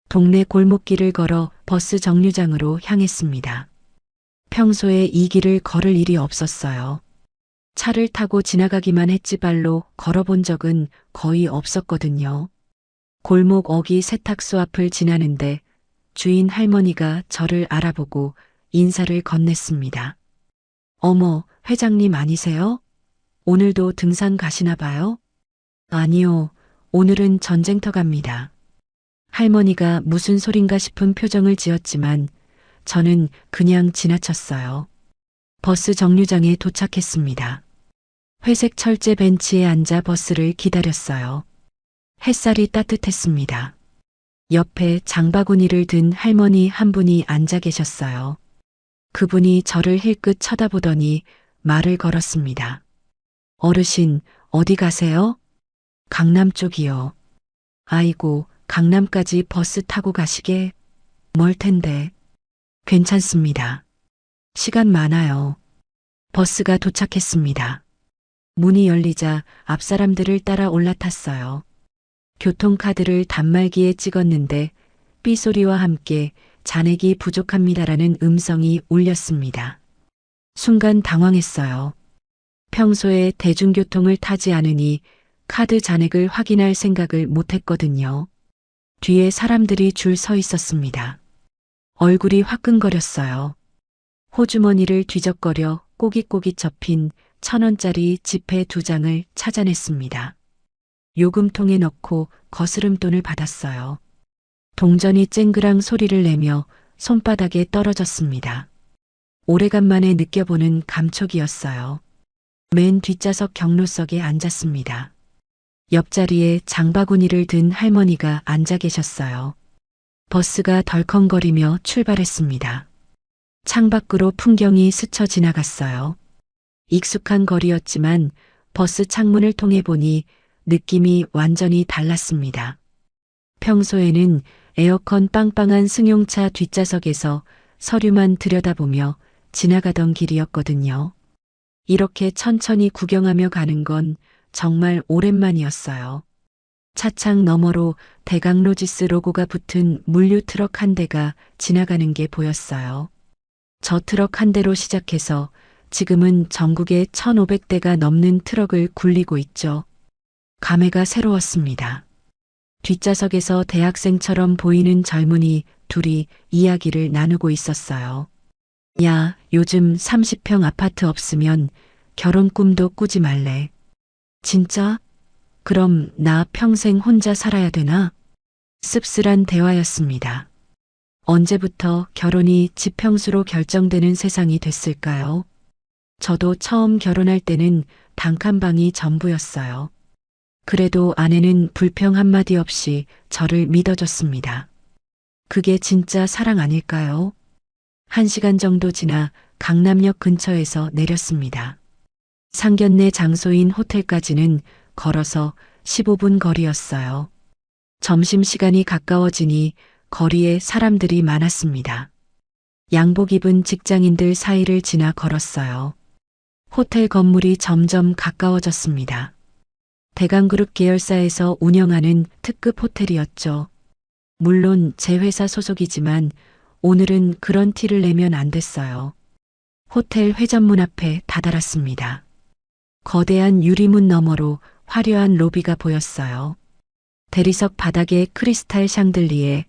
동네 골목길을 걸어 버스 정류장으로 향했습니다. 평소에 이 길을 걸을 일이 없었어요. 차를 타고 지나가기만 했지 발로 걸어본 적은 거의 없었거든요. 골목 어기 세탁소 앞을 지나는데 주인 할머니가 저를 알아보고 인사를 건넸습니다. 어머, 회장님 아니세요? 오늘도 등산 가시나 봐요? 아니요, 오늘은 전쟁터 갑니다. 할머니가 무슨 소린가 싶은 표정을 지었지만 저는 그냥 지나쳤어요. 버스 정류장에 도착했습니다. 회색 철제 벤치에 앉아 버스를 기다렸어요. 햇살이 따뜻했습니다. 옆에 장바구니를 든 할머니 한 분이 앉아 계셨어요. 그분이 저를 힐끗 쳐다보더니 말을 걸었습니다. 어르신, 어디 가세요? 강남 쪽이요. 아이고, 강남까지 버스 타고 가시게? 멀 텐데. 괜찮습니다. 시간 많아요. 버스가 도착했습니다. 문이 열리자 앞 사람들을 따라 올라탔어요. 교통카드를 단말기에 찍었는데 삐소리와 함께 잔액이 부족합니다라는 음성이 울렸습니다. 순간 당황했어요. 평소에 대중교통을 타지 않으니 카드 잔액을 확인할 생각을 못했거든요. 뒤에 사람들이 줄 서 있었습니다. 얼굴이 화끈거렸어요. 호주머니를 뒤적거려 꼬깃꼬깃 접힌 1,000원짜리 지폐 2장을 찾아냈습니다. 요금통에 넣고 거스름돈을 받았어요. 동전이 쨍그랑 소리를 내며 손바닥에 떨어졌습니다. 오래간만에 느껴보는 감촉이었어요. 맨 뒷좌석 경로석에 앉았습니다. 옆자리에 장바구니를 든 할머니가 앉아 계셨어요. 버스가 덜컹거리며 출발했습니다. 창밖으로 풍경이 스쳐 지나갔어요. 익숙한 거리였지만 버스 창문을 통해 보니 느낌이 완전히 달랐습니다. 평소에는 에어컨 빵빵한 승용차 뒷좌석에서 서류만 들여다보며 지나가던 길이었거든요. 이렇게 천천히 구경하며 가는 건 정말 오랜만이었어요. 차창 너머로 대강로지스 로고가 붙은 물류 트럭 한 대가 지나가는 게 보였어요. 저 트럭 한 대로 시작해서 지금은 전국에 1,500대가 넘는 트럭을 굴리고 있죠. 감회가 새로웠습니다. 뒷좌석에서 대학생처럼 보이는 젊은이 둘이 이야기를 나누고 있었어요. 야, 요즘 30평 아파트 없으면 결혼 꿈도 꾸지 말래. 진짜? 그럼 나 평생 혼자 살아야 되나? 씁쓸한 대화였습니다. 언제부터 결혼이 지평수로 결정되는 세상이 됐을까요? 저도 처음 결혼할 때는 단칸방이 전부였어요. 그래도 아내는 불평 한마디 없이 저를 믿어줬습니다. 그게 진짜 사랑 아닐까요? 1시간 정도 지나 강남역 근처에서 내렸습니다. 상견례 장소인 호텔까지는 걸어서 15분 거리였어요. 점심시간이 가까워지니 거리에 사람들이 많았습니다. 양복 입은 직장인들 사이를 지나 걸었어요. 호텔 건물이 점점 가까워졌습니다. 대강그룹 계열사에서 운영하는 특급 호텔이었죠. 물론 제 회사 소속이지만 오늘은 그런 티를 내면 안 됐어요. 호텔 회전문 앞에 다다랐습니다. 거대한 유리문 너머로 화려한 로비가 보였어요. 대리석 바닥에 크리스탈 샹들리에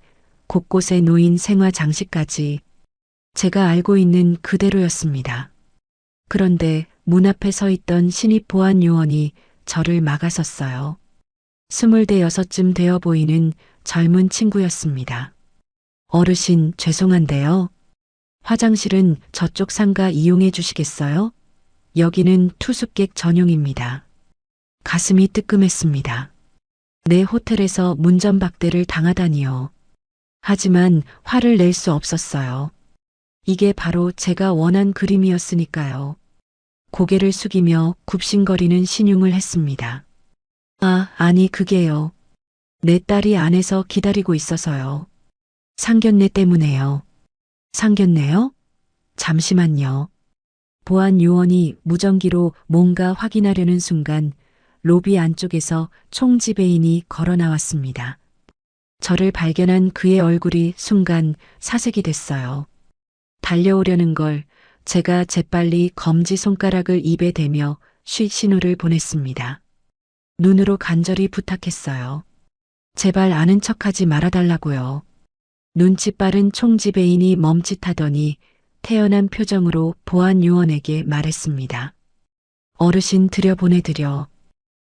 곳곳에 놓인 생화 장식까지 제가 알고 있는 그대로였습니다. 그런데 문 앞에 서 있던 신입 보안 요원이 저를 막아섰어요. 26쯤 되어 보이는 젊은 친구였습니다. 어르신, 죄송한데요. 화장실은 저쪽 상가 이용해 주시겠어요? 여기는 투숙객 전용입니다. 가슴이 뜨끔했습니다. 내 호텔에서 문전박대를 당하다니요. 하지만 화를 낼 수 없었어요. 이게 바로 제가 원한 그림이었으니까요. 고개를 숙이며 굽신거리는 신용을 했습니다. 아니 그게요. 내 딸이 안에서 기다리고 있어서요. 상견례 때문에요. 상견례요? 잠시만요. 보안 요원이 무전기로 뭔가 확인하려는 순간 로비 안쪽에서 총지배인이 걸어 나왔습니다. 저를 발견한 그의 얼굴이 순간 사색이 됐어요. 달려오려는 걸 제가 재빨리 검지손가락을 입에 대며 쉿 신호를 보냈습니다. 눈으로 간절히 부탁했어요. 제발 아는 척하지 말아달라고요. 눈치 빠른 총지배인이 멈칫하더니 태연한 표정으로 보안 요원에게 말했습니다. 어르신 들여보내드려.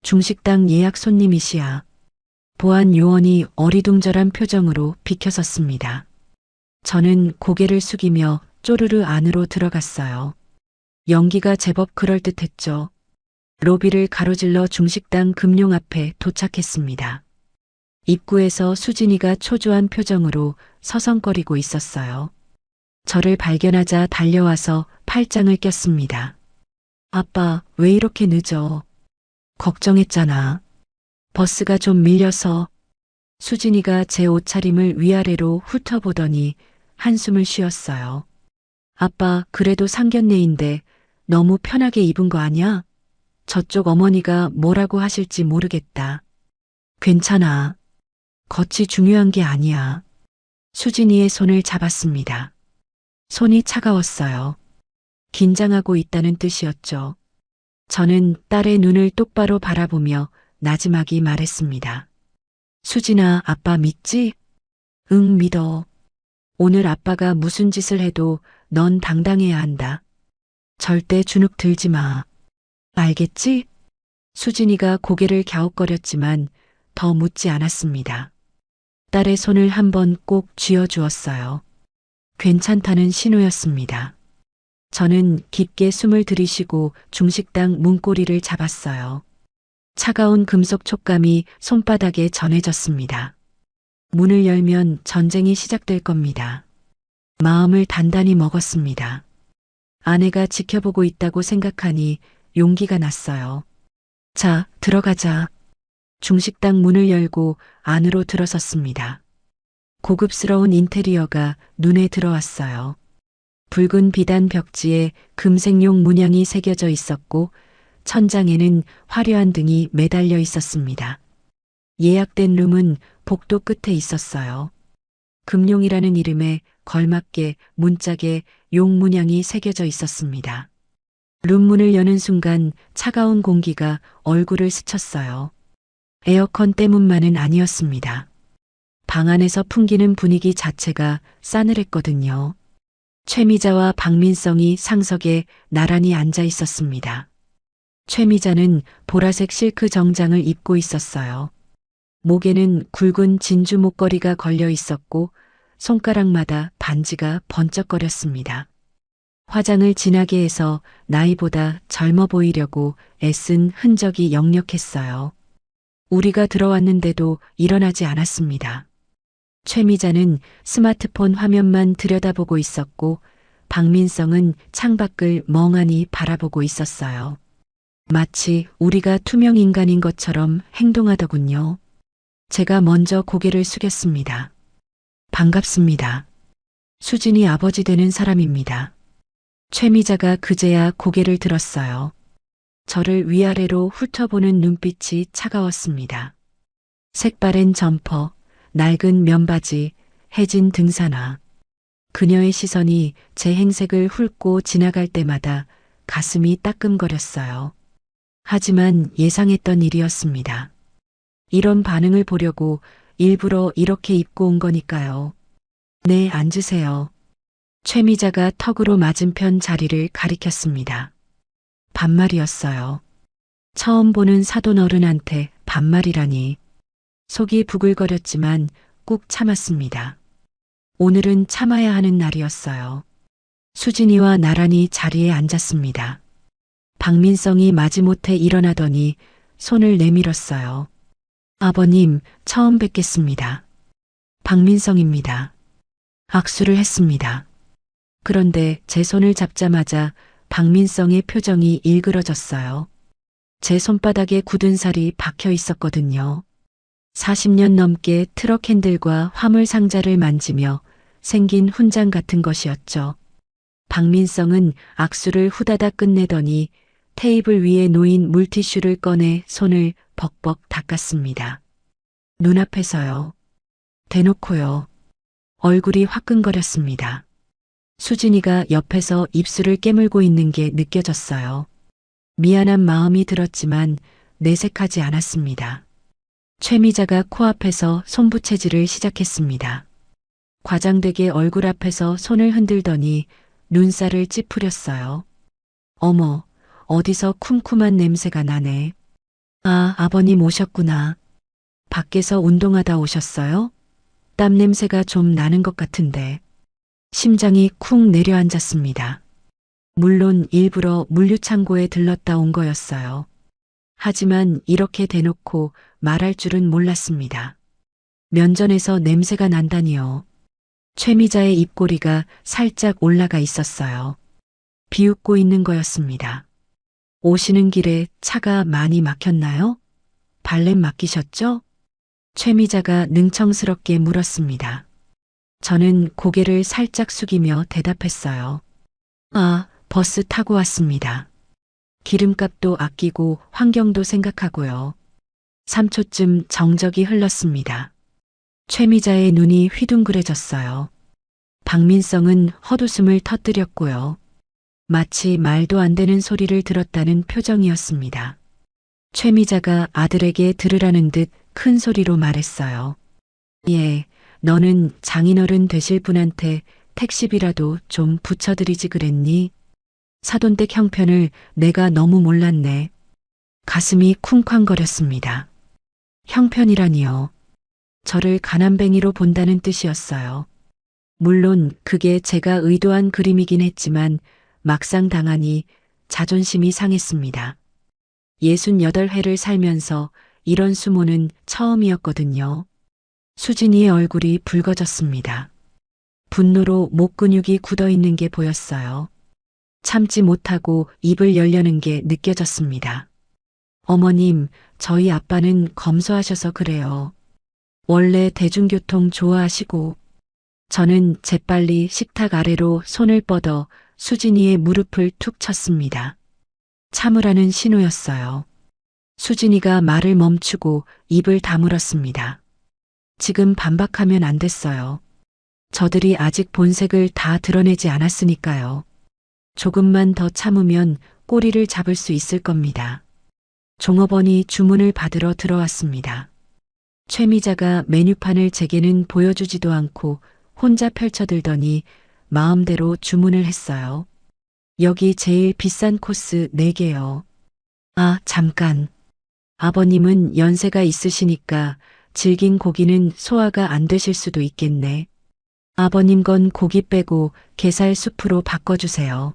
중식당 예약 손님이시야. 보안 요원이 어리둥절한 표정으로 비켜섰습니다. 저는 고개를 숙이며 쪼르르 안으로 들어갔어요. 연기가 제법 그럴듯했죠. 로비를 가로질러 중식당 금룡 앞에 도착했습니다. 입구에서 수진이가 초조한 표정으로 서성거리고 있었어요. 저를 발견하자 달려와서 팔짱을 꼈습니다. 아빠, 왜 이렇게 늦어? 걱정했잖아. 버스가 좀 밀려서. 수진이가 제 옷차림을 위아래로 훑어보더니 한숨을 쉬었어요. 아빠, 그래도 상견례인데 너무 편하게 입은 거 아니야? 저쪽 어머니가 뭐라고 하실지 모르겠다. 괜찮아. 겉이 중요한 게 아니야. 수진이의 손을 잡았습니다. 손이 차가웠어요. 긴장하고 있다는 뜻이었죠. 저는 딸의 눈을 똑바로 바라보며 나지막이 말했습니다. 수진아, 아빠 믿지? 응, 믿어. 오늘 아빠가 무슨 짓을 해도 넌 당당해야 한다. 절대 주눅 들지 마. 알겠지? 수진이가 고개를 갸웃거렸지만 더 묻지 않았습니다. 딸의 손을 한번 꼭 쥐어주었어요. 괜찮다는 신호였습니다. 저는 깊게 숨을 들이쉬고 중식당 문고리를 잡았어요. 차가운 금속 촉감이 손바닥에 전해졌습니다. 문을 열면 전쟁이 시작될 겁니다. 마음을 단단히 먹었습니다. 아내가 지켜보고 있다고 생각하니 용기가 났어요. 자, 들어가자. 중식당 문을 열고 안으로 들어섰습니다. 고급스러운 인테리어가 눈에 들어왔어요. 붉은 비단 벽지에 금색용 문양이 새겨져 있었고 천장에는 화려한 등이 매달려 있었습니다. 예약된 룸은 복도 끝에 있었어요. 금룡이라는 이름에 걸맞게 문짝에 용 문양이 새겨져 있었습니다. 룸문을 여는 순간 차가운 공기가 얼굴을 스쳤어요. 에어컨 때문만은 아니었습니다. 방 안에서 풍기는 분위기 자체가 싸늘했거든요. 최미자와 박민성이 상석에 나란히 앉아 있었습니다. 최미자는 보라색 실크 정장을 입고 있었어요. 목에는 굵은 진주 목걸이가 걸려 있었고 손가락마다 반지가 번쩍거렸습니다. 화장을 진하게 해서 나이보다 젊어 보이려고 애쓴 흔적이 역력했어요. 우리가 들어왔는데도 일어나지 않았습니다. 최미자는 스마트폰 화면만 들여다보고 있었고 박민성은 창밖을 멍하니 바라보고 있었어요. 마치 우리가 투명 인간인 것처럼 행동하더군요. 제가 먼저 고개를 숙였습니다. 반갑습니다. 수진이 아버지 되는 사람입니다. 최미자가 그제야 고개를 들었어요. 저를 위아래로 훑어보는 눈빛이 차가웠습니다. 색바랜 점퍼, 낡은 면바지, 해진 등산화. 그녀의 시선이 제 행색을 훑고 지나갈 때마다 가슴이 따끔거렸어요. 하지만 예상했던 일이었습니다. 이런 반응을 보려고 일부러 이렇게 입고 온 거니까요. 네, 앉으세요. 최미자가 턱으로 맞은편 자리를 가리켰습니다. 반말이었어요. 처음 보는 사돈 어른한테 반말이라니. 속이 부글거렸지만 꾹 참았습니다. 오늘은 참아야 하는 날이었어요. 수진이와 나란히 자리에 앉았습니다. 박민성이 마지못해 일어나더니 손을 내밀었어요. 아버님, 처음 뵙겠습니다. 박민성입니다. 악수를 했습니다. 그런데 제 손을 잡자마자 박민성의 표정이 일그러졌어요. 제 손바닥에 굳은 살이 박혀 있었거든요. 40년 넘게 트럭 핸들과 화물 상자를 만지며 생긴 훈장 같은 것이었죠. 박민성은 악수를 후다닥 끝내더니 테이블 위에 놓인 물티슈를 꺼내 손을 벅벅 닦았습니다. 눈앞에서요. 대놓고요. 얼굴이 화끈거렸습니다. 수진이가 옆에서 입술을 깨물고 있는 게 느껴졌어요. 미안한 마음이 들었지만 내색하지 않았습니다. 최미자가 코앞에서 손부채질을 시작했습니다. 과장되게 얼굴 앞에서 손을 흔들더니 눈살을 찌푸렸어요. 어머, 어디서 쿰쿰한 냄새가 나네. 아, 아버님 오셨구나. 밖에서 운동하다 오셨어요? 땀 냄새가 좀 나는 것 같은데. 심장이 쿵 내려앉았습니다. 물론 일부러 물류창고에 들렀다 온 거였어요. 하지만 이렇게 대놓고 말할 줄은 몰랐습니다. 면전에서 냄새가 난다니요. 최미자의 입꼬리가 살짝 올라가 있었어요. 비웃고 있는 거였습니다. 오시는 길에 차가 많이 막혔나요? 발렛 맡기셨죠? 최미자가 능청스럽게 물었습니다. 저는 고개를 살짝 숙이며 대답했어요. 아, 버스 타고 왔습니다. 기름값도 아끼고 환경도 생각하고요. 3초쯤 정적이 흘렀습니다. 최미자의 눈이 휘둥그레졌어요. 박민성은 헛웃음을 터뜨렸고요. 마치 말도 안 되는 소리를 들었다는 표정이었습니다. 최미자가 아들에게 들으라는 듯 큰 소리로 말했어요. 예, 너는 장인어른 되실 분한테 택시비라도 좀 붙여드리지 그랬니? 사돈댁 형편을 내가 너무 몰랐네. 가슴이 쿵쾅거렸습니다. 형편이라니요. 저를 가난뱅이로 본다는 뜻이었어요. 물론 그게 제가 의도한 그림이긴 했지만 막상 당하니 자존심이 상했습니다. 68회를 살면서 이런 수모는 처음이었거든요. 수진이의 얼굴이 붉어졌습니다. 분노로 목 근육이 굳어 있는 게 보였어요. 참지 못하고 입을 열려는 게 느껴졌습니다. 어머님, 저희 아빠는 검소하셔서 그래요. 원래 대중교통 좋아하시고. 저는 재빨리 식탁 아래로 손을 뻗어 수진이의 무릎을 툭 쳤습니다. 참으라는 신호였어요. 수진이가 말을 멈추고 입을 다물었습니다. 지금 반박하면 안 됐어요. 저들이 아직 본색을 다 드러내지 않았으니까요. 조금만 더 참으면 꼬리를 잡을 수 있을 겁니다. 종업원이 주문을 받으러 들어왔습니다. 최미자가 메뉴판을 제게는 보여주지도 않고 혼자 펼쳐들더니 마음대로 주문을 했어요. 여기 제일 비싼 코스 4개요. 아, 잠깐. 아버님은 연세가 있으시니까 질긴 고기는 소화가 안 되실 수도 있겠네. 아버님 건 고기 빼고 게살 수프로 바꿔주세요.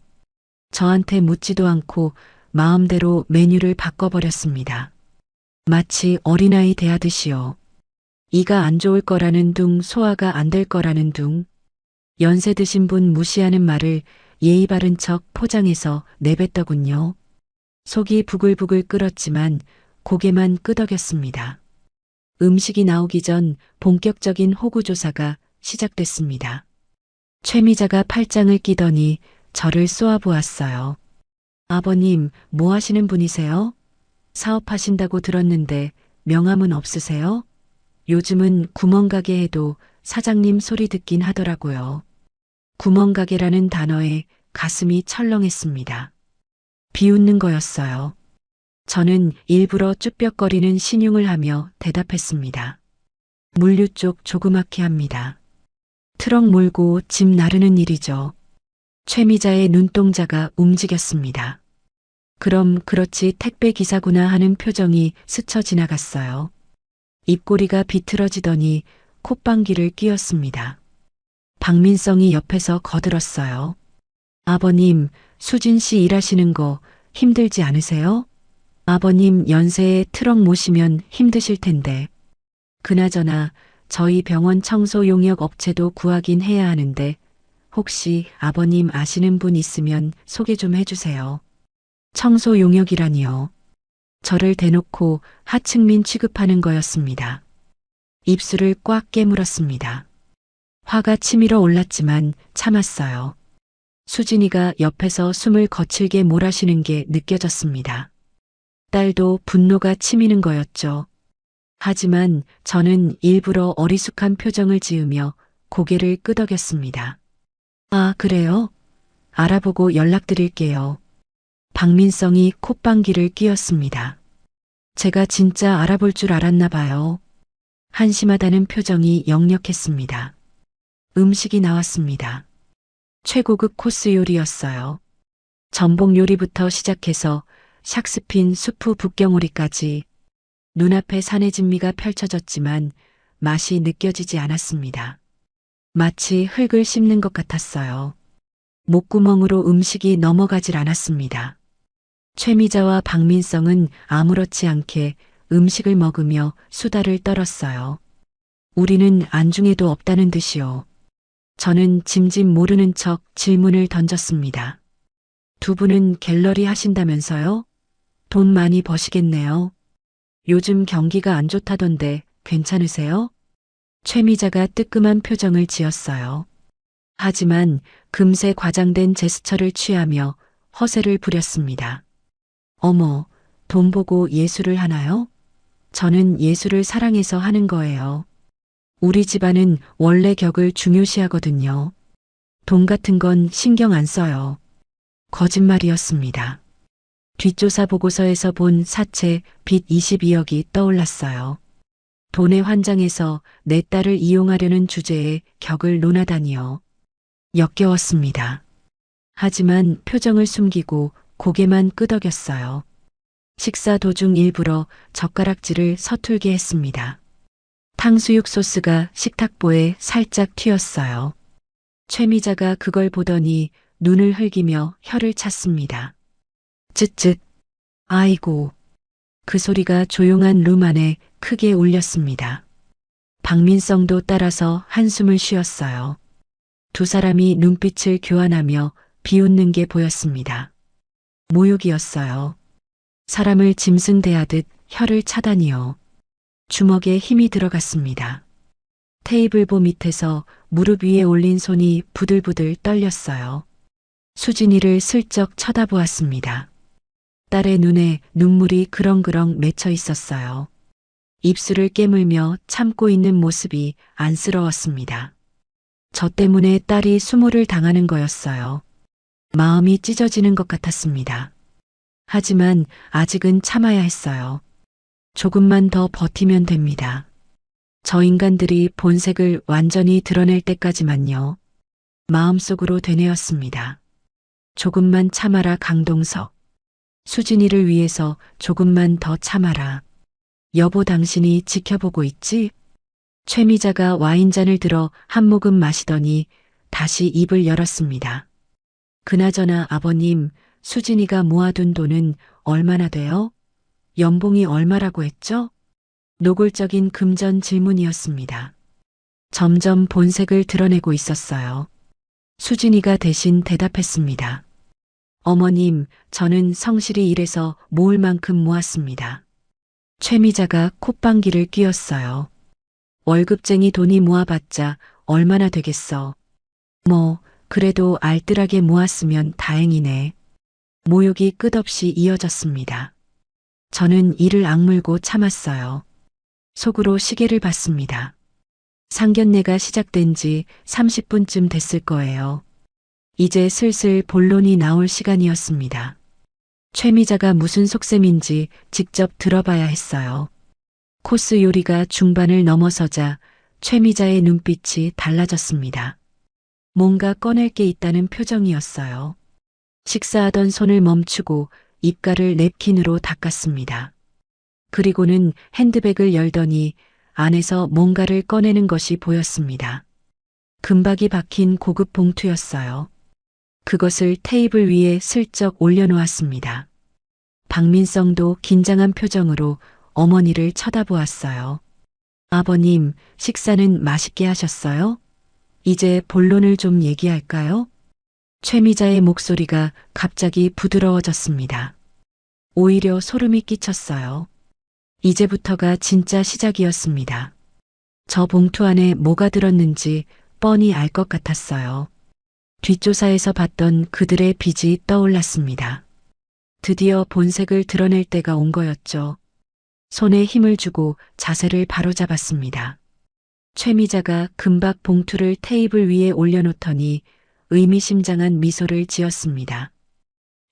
저한테 묻지도 않고 마음대로 메뉴를 바꿔버렸습니다. 마치 어린아이 대하듯이요. 이가 안 좋을 거라는 둥, 소화가 안 될 거라는 둥. 연세 드신 분 무시하는 말을 예의 바른 척 포장해서 내뱉더군요. 속이 부글부글 끓었지만 고개만 끄덕였습니다. 음식이 나오기 전 본격적인 호구조사가 시작됐습니다. 최미자가 팔짱을 끼더니 저를 쏘아보았어요. 아버님, 뭐 하시는 분이세요? 사업하신다고 들었는데 명함은 없으세요? 요즘은 구멍가게 해도 사장님 소리 듣긴 하더라고요. 구멍가게라는 단어에 가슴이 철렁했습니다. 비웃는 거였어요. 저는 일부러 쭈뼛거리는 신용을 하며 대답했습니다. 물류 쪽 조그맣게 합니다. 트럭 몰고 짐 나르는 일이죠. 최미자의 눈동자가 움직였습니다. 그럼 그렇지 택배 기사구나 하는 표정이 스쳐 지나갔어요. 입꼬리가 비틀어지더니 콧방귀를 뀌었습니다. 박민성이 옆에서 거들었어요. 아버님, 수진 씨 일하시는 거 힘들지 않으세요? 아버님 연세에 트럭 모시면 힘드실 텐데. 그나저나 저희 병원 청소 용역 업체도 구하긴 해야 하는데 혹시 아버님 아시는 분 있으면 소개 좀 해주세요. 청소 용역이라니요. 저를 대놓고 하층민 취급하는 거였습니다. 입술을 꽉 깨물었습니다. 화가 치밀어 올랐지만 참았어요. 수진이가 옆에서 숨을 거칠게 몰아쉬는 게 느껴졌습니다. 딸도 분노가 치미는 거였죠. 하지만 저는 일부러 어리숙한 표정을 지으며 고개를 끄덕였습니다. 아, 그래요? 알아보고 연락드릴게요. 박민성이 콧방귀를 뀌었습니다. 제가 진짜 알아볼 줄 알았나 봐요. 한심하다는 표정이 역력했습니다. 음식이 나왔습니다. 최고급 코스 요리였어요. 전복 요리부터 시작해서 샥스핀 수프 북경오리까지 눈앞에 산의 진미가 펼쳐졌지만 맛이 느껴지지 않았습니다. 마치 흙을 씹는 것 같았어요. 목구멍으로 음식이 넘어가질 않았습니다. 최미자와 박민성은 아무렇지 않게 음식을 먹으며 수다를 떨었어요. 우리는 안중에도 없다는 듯이요. 저는 짐짓 모르는 척 질문을 던졌습니다. 두 분은 갤러리 하신다면서요? 돈 많이 버시겠네요. 요즘 경기가 안 좋다던데 괜찮으세요? 최미자가 뜨끔한 표정을 지었어요. 하지만 금세 과장된 제스처를 취하며 허세를 부렸습니다. 어머, 돈 보고 예술을 하나요? 저는 예술을 사랑해서 하는 거예요. 우리 집안은 원래 격을 중요시하거든요. 돈 같은 건 신경 안 써요. 거짓말이었습니다. 뒷조사 보고서에서 본 사채 빚 22억이 떠올랐어요. 돈에 환장해서 내 딸을 이용하려는 주제에 격을 논하다니요. 역겨웠습니다. 하지만 표정을 숨기고 고개만 끄덕였어요. 식사 도중 일부러 젓가락질을 서툴게 했습니다. 탕수육 소스가 식탁보에 살짝 튀었어요. 최미자가 그걸 보더니 눈을 흘기며 혀를 찼습니다. 쯧쯧. 아이고. 그 소리가 조용한 룸 안에 크게 울렸습니다. 박민성도 따라서 한숨을 쉬었어요. 두 사람이 눈빛을 교환하며 비웃는 게 보였습니다. 모욕이었어요. 사람을 짐승대하듯 혀를 차다니요. 주먹에 힘이 들어갔습니다. 테이블보 밑에서 무릎 위에 올린 손이 부들부들 떨렸어요. 수진이를 슬쩍 쳐다보았습니다. 딸의 눈에 눈물이 그렁그렁 맺혀 있었어요. 입술을 깨물며 참고 있는 모습이 안쓰러웠습니다. 저 때문에 딸이 수모를 당하는 거였어요. 마음이 찢어지는 것 같았습니다. 하지만 아직은 참아야 했어요. 조금만 더 버티면 됩니다. 저 인간들이 본색을 완전히 드러낼 때까지만요. 마음속으로 되뇌었습니다. 조금만 참아라 강동석. 수진이를 위해서 조금만 더 참아라. 여보 당신이 지켜보고 있지? 최미자가 와인잔을 들어 한 모금 마시더니 다시 입을 열었습니다. 그나저나 아버님, 수진이가 모아둔 돈은 얼마나 돼요? 연봉이 얼마라고 했죠? 노골적인 금전 질문이었습니다. 점점 본색을 드러내고 있었어요. 수진이가 대신 대답했습니다. 어머님, 저는 성실히 일해서 모을 만큼 모았습니다. 최미자가 콧방귀를 뀌었어요. 월급쟁이 돈이 모아봤자 얼마나 되겠어. 뭐, 그래도 알뜰하게 모았으면 다행이네. 모욕이 끝없이 이어졌습니다. 저는 이를 악물고 참았어요. 속으로 시계를 봤습니다. 상견례가 시작된 지 30분쯤 됐을 거예요. 이제 슬슬 본론이 나올 시간이었습니다. 최미자가 무슨 속셈인지 직접 들어봐야 했어요. 코스 요리가 중반을 넘어서자 최미자의 눈빛이 달라졌습니다. 뭔가 꺼낼 게 있다는 표정이었어요. 식사하던 손을 멈추고 입가를 냅킨으로 닦았습니다. 그리고는 핸드백을 열더니 안에서 뭔가를 꺼내는 것이 보였습니다. 금박이 박힌 고급 봉투였어요. 그것을 테이블 위에 슬쩍 올려놓았습니다. 박민성도 긴장한 표정으로 어머니를 쳐다보았어요. 아버님, 식사는 맛있게 하셨어요? 이제 본론을 좀 얘기할까요? 최미자의 목소리가 갑자기 부드러워졌습니다. 오히려 소름이 끼쳤어요. 이제부터가 진짜 시작이었습니다. 저 봉투 안에 뭐가 들었는지 뻔히 알 것 같았어요. 뒷조사에서 봤던 그들의 빚이 떠올랐습니다. 드디어 본색을 드러낼 때가 온 거였죠. 손에 힘을 주고 자세를 바로잡았습니다. 최미자가 금박 봉투를 테이블 위에 올려놓더니 의미심장한 미소를 지었습니다.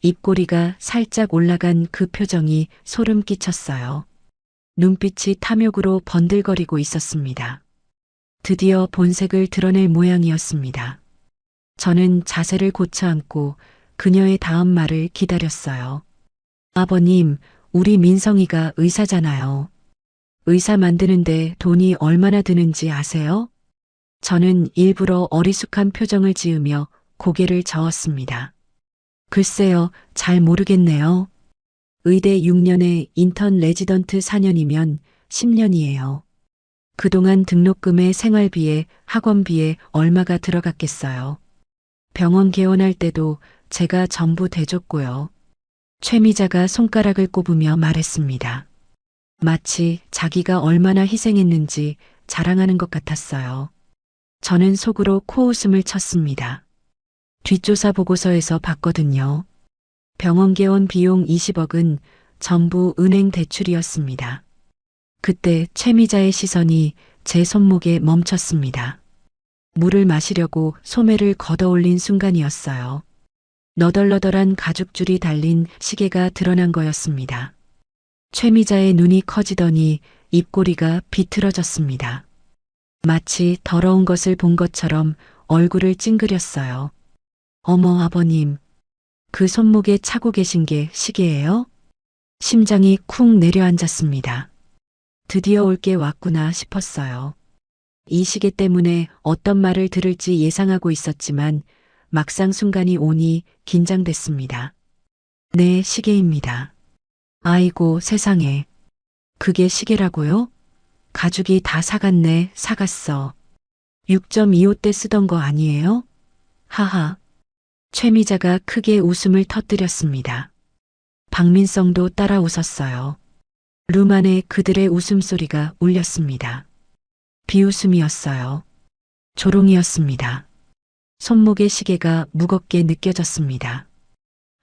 입꼬리가 살짝 올라간 그 표정이 소름 끼쳤어요. 눈빛이 탐욕으로 번들거리고 있었습니다. 드디어 본색을 드러낼 모양이었습니다. 저는 자세를 고쳐 앉고 그녀의 다음 말을 기다렸어요. 아버님, 우리 민성이가 의사잖아요. 의사 만드는데 돈이 얼마나 드는지 아세요? 저는 일부러 어리숙한 표정을 지으며 고개를 저었습니다. 글쎄요, 잘 모르겠네요. 의대 6년에 인턴 레지던트 4년이면 10년이에요. 그동안 등록금에 생활비에 학원비에 얼마가 들어갔겠어요. 병원 개원할 때도 제가 전부 대줬고요. 최미자가 손가락을 꼽으며 말했습니다. 마치 자기가 얼마나 희생했는지 자랑하는 것 같았어요. 저는 속으로 코웃음을 쳤습니다. 뒷조사 보고서에서 봤거든요. 병원 개원 비용 20억은 전부 은행 대출이었습니다. 그때 최미자의 시선이 제 손목에 멈췄습니다. 물을 마시려고 소매를 걷어올린 순간이었어요. 너덜너덜한 가죽줄이 달린 시계가 드러난 거였습니다. 최미자의 눈이 커지더니 입꼬리가 비틀어졌습니다. 마치 더러운 것을 본 것처럼 얼굴을 찡그렸어요. 어머 아버님, 그 손목에 차고 계신 게 시계예요? 심장이 쿵 내려앉았습니다. 드디어 올 게 왔구나 싶었어요. 이 시계 때문에 어떤 말을 들을지 예상하고 있었지만 막상 순간이 오니 긴장됐습니다. 네, 시계입니다. 아이고 세상에. 그게 시계라고요? 가죽이 다 사갔네, 사갔어. 6.25대 쓰던 거 아니에요? 하하. 최미자가 크게 웃음을 터뜨렸습니다. 박민성도 따라 웃었어요. 룸 안에 그들의 웃음소리가 울렸습니다. 비웃음이었어요. 조롱이었습니다. 손목의 시계가 무겁게 느껴졌습니다.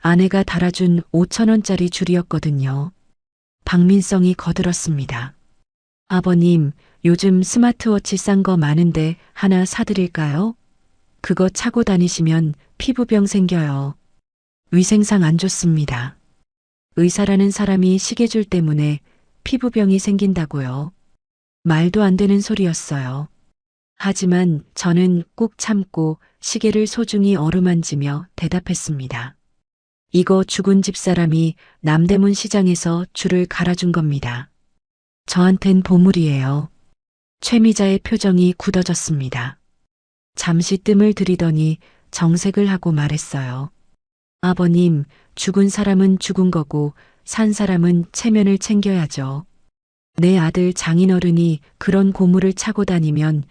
아내가 달아준 5,000원짜리 줄이었거든요. 박민성이 거들었습니다. 아버님, 요즘 스마트워치 싼 거 많은데 하나 사드릴까요? 그거 차고 다니시면 피부병 생겨요. 위생상 안 좋습니다. 의사라는 사람이 시계줄 때문에 피부병이 생긴다고요. 말도 안 되는 소리였어요. 하지만 저는 꾹 참고 시계를 소중히 어루만지며 대답했습니다. 이거 죽은 집사람이 남대문 시장에서 줄을 갈아준 겁니다. 저한텐 보물이에요. 최미자의 표정이 굳어졌습니다. 잠시 뜸을 들이더니 정색을 하고 말했어요. 아버님, 죽은 사람은 죽은 거고 산 사람은 체면을 챙겨야죠. 내 아들 장인어른이 그런 고물을 차고 다니면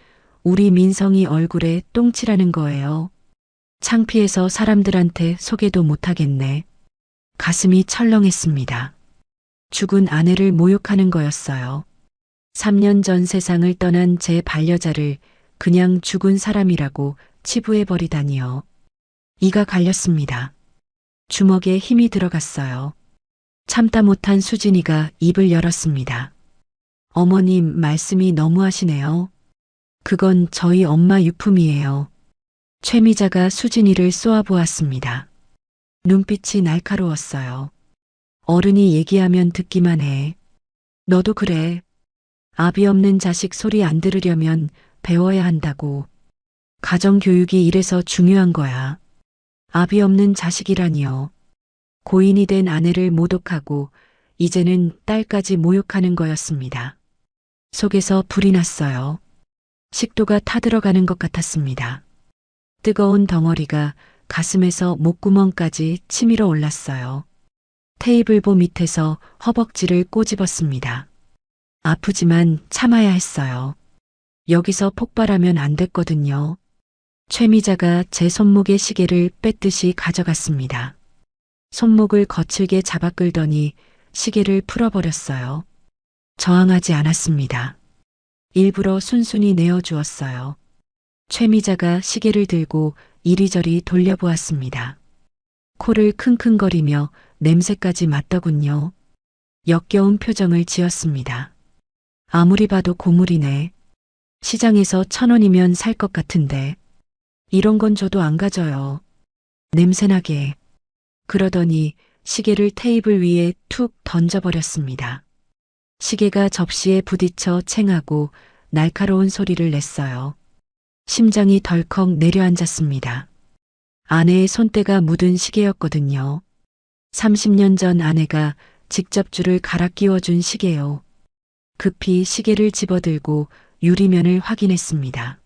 우리 민성이 얼굴에 똥칠하는 거예요. 창피해서 사람들한테 소개도 못하겠네. 가슴이 철렁했습니다. 죽은 아내를 모욕하는 거였어요. 3년 전 세상을 떠난 제 반려자를 그냥 죽은 사람이라고 치부해버리다니요. 이가 갈렸습니다. 주먹에 힘이 들어갔어요. 참다 못한 수진이가 입을 열었습니다. 어머님 말씀이 너무하시네요. 그건 저희 엄마 유품이에요. 최미자가 수진이를 쏘아보았습니다. 눈빛이 날카로웠어요. 어른이 얘기하면 듣기만 해. 너도 그래. 아비 없는 자식 소리 안 들으려면 배워야 한다고. 가정교육이 이래서 중요한 거야. 아비 없는 자식이라니요. 고인이 된 아내를 모독하고 이제는 딸까지 모욕하는 거였습니다. 속에서 불이 났어요. 식도가 타들어가는 것 같았습니다. 뜨거운 덩어리가 가슴에서 목구멍까지 치밀어 올랐어요. 테이블보 밑에서 허벅지를 꼬집었습니다. 아프지만 참아야 했어요. 여기서 폭발하면 안 됐거든요. 최미자가 제 손목의 시계를 뺏듯이 가져갔습니다. 손목을 거칠게 잡아 끌더니 시계를 풀어버렸어요. 저항하지 않았습니다. 일부러 순순히 내어주었어요. 최미자가 시계를 들고 이리저리 돌려보았습니다. 코를 킁킁거리며 냄새까지 맡더군요. 역겨운 표정을 지었습니다. 아무리 봐도 고물이네. 시장에서 1,000원이면 살 것 같은데. 이런 건 줘도 안 가져요. 냄새나게. 그러더니 시계를 테이블 위에 툭 던져버렸습니다. 시계가 접시에 부딪혀 챙하고 날카로운 소리를 냈어요. 심장이 덜컥 내려앉았습니다. 아내의 손때가 묻은 시계였거든요. 30년 전 아내가 직접 줄을 갈아 끼워준 시계요. 급히 시계를 집어들고 유리면을 확인했습니다.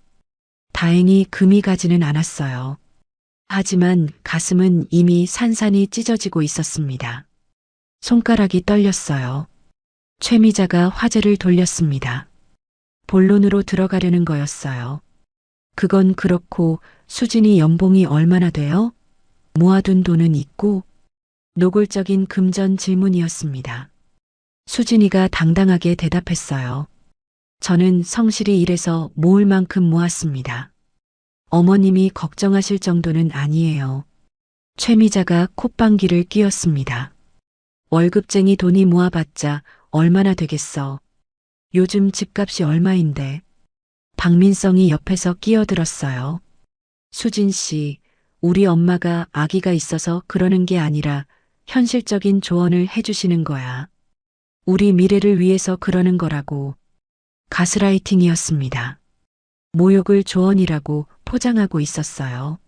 다행히 금이 가지는 않았어요. 하지만 가슴은 이미 산산이 찢어지고 있었습니다. 손가락이 떨렸어요. 최미자가 화제를 돌렸습니다. 본론으로 들어가려는 거였어요. 그건 그렇고 수진이 연봉이 얼마나 돼요? 모아둔 돈은 있고? 노골적인 금전 질문이었습니다. 수진이가 당당하게 대답했어요. 저는 성실히 일해서 모을 만큼 모았습니다. 어머님이 걱정하실 정도는 아니에요. 최미자가 콧방귀를 뀌었습니다. 월급쟁이 돈이 모아봤자 얼마나 되겠어. 요즘 집값이 얼마인데. 박민성이 옆에서 끼어들었어요. 수진 씨, 우리 엄마가 아기가 있어서 그러는 게 아니라 현실적인 조언을 해주시는 거야. 우리 미래를 위해서 그러는 거라고. 가스라이팅이었습니다. 모욕을 조언이라고 포장하고 있었어요.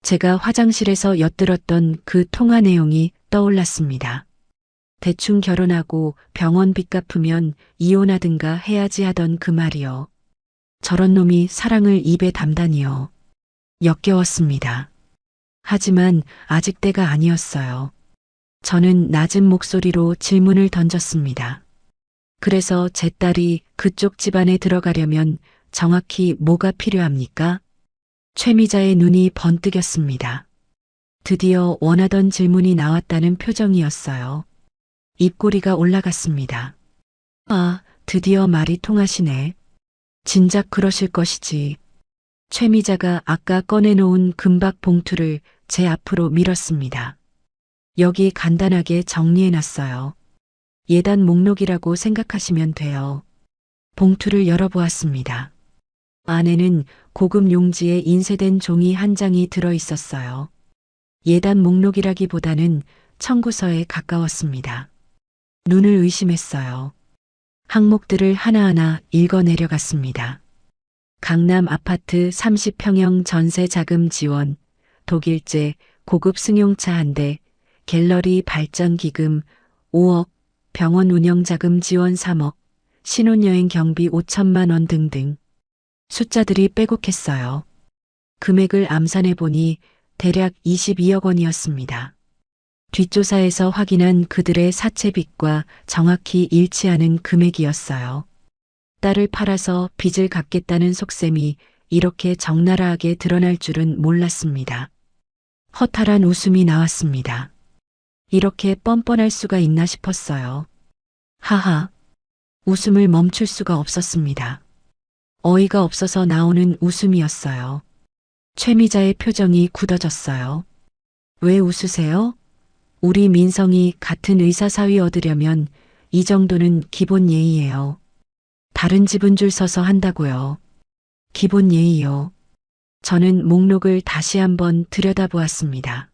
제가 화장실에서 엿들었던 그 통화 내용이 떠올랐습니다. 대충 결혼하고 병원 빚 갚으면 이혼하든가 해야지 하던 그 말이요. 저런 놈이 사랑을 입에 담다니요. 역겨웠습니다. 하지만 아직 때가 아니었어요. 저는 낮은 목소리로 질문을 던졌습니다. 그래서 제 딸이 그쪽 집안에 들어가려면 정확히 뭐가 필요합니까? 최미자의 눈이 번뜩였습니다. 드디어 원하던 질문이 나왔다는 표정이었어요. 입꼬리가 올라갔습니다. 아, 드디어 말이 통하시네. 진작 그러실 것이지. 최미자가 아까 꺼내놓은 금박 봉투를 제 앞으로 밀었습니다. 여기 간단하게 정리해놨어요. 예단 목록이라고 생각하시면 돼요. 봉투를 열어보았습니다. 안에는 고급 용지에 인쇄된 종이 한 장이 들어있었어요. 예단 목록이라기보다는 청구서에 가까웠습니다. 눈을 의심했어요. 항목들을 하나하나 읽어내려갔습니다. 강남 아파트 30평형 전세 자금 지원, 독일제 고급 승용차 한 대, 갤러리 발전 기금 5억, 병원 운영 자금 지원 3억, 신혼여행 경비 5천만 원 등등. 숫자들이 빼곡했어요. 금액을 암산해 보니 대략 22억 원이었습니다. 뒷조사에서 확인한 그들의 사채빚과 정확히 일치하는 금액이었어요. 딸을 팔아서 빚을 갚겠다는 속셈이 이렇게 적나라하게 드러날 줄은 몰랐습니다. 허탈한 웃음이 나왔습니다. 이렇게 뻔뻔할 수가 있나 싶었어요. 하하. 웃음을 멈출 수가 없었습니다. 어이가 없어서 나오는 웃음이었어요. 최미자의 표정이 굳어졌어요. 왜 웃으세요? 우리 민성이 같은 의사 사위 얻으려면 이 정도는 기본 예의예요. 다른 집은 줄 서서 한다고요. 기본 예의요. 저는 목록을 다시 한번 들여다보았습니다.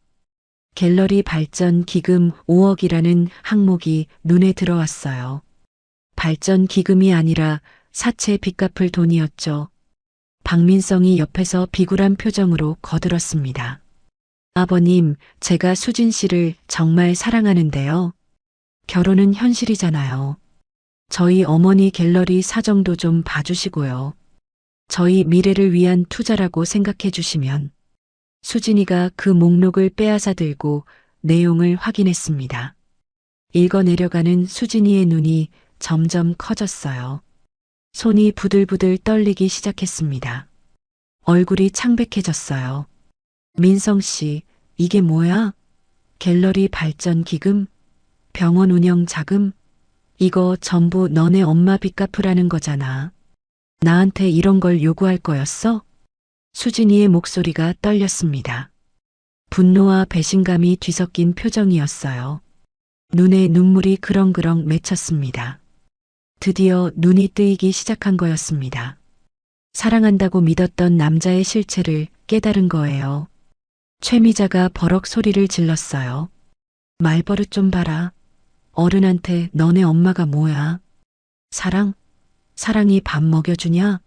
갤러리 발전 기금 5억이라는 항목이 눈에 들어왔어요. 발전 기금이 아니라 사채 빚 갚을 돈이었죠. 박민성이 옆에서 비굴한 표정으로 거들었습니다. 아버님, 제가 수진 씨를 정말 사랑하는데요. 결혼은 현실이잖아요. 저희 어머니 갤러리 사정도 좀 봐주시고요. 저희 미래를 위한 투자라고 생각해 주시면. 수진이가 그 목록을 빼앗아 들고 내용을 확인했습니다. 읽어내려가는 수진이의 눈이 점점 커졌어요. 손이 부들부들 떨리기 시작했습니다. 얼굴이 창백해졌어요. 민성 씨, 이게 뭐야? 갤러리 발전 기금? 병원 운영 자금? 이거 전부 너네 엄마 빚 갚으라는 거잖아. 나한테 이런 걸 요구할 거였어? 수진이의 목소리가 떨렸습니다. 분노와 배신감이 뒤섞인 표정이었어요. 눈에 눈물이 그렁그렁 맺혔습니다. 드디어 눈이 뜨이기 시작한 거였습니다. 사랑한다고 믿었던 남자의 실체를 깨달은 거예요. 최미자가 버럭 소리를 질렀어요. 말버릇 좀 봐라. 어른한테 너네 엄마가 뭐야? 사랑? 사랑이 밥 먹여주냐?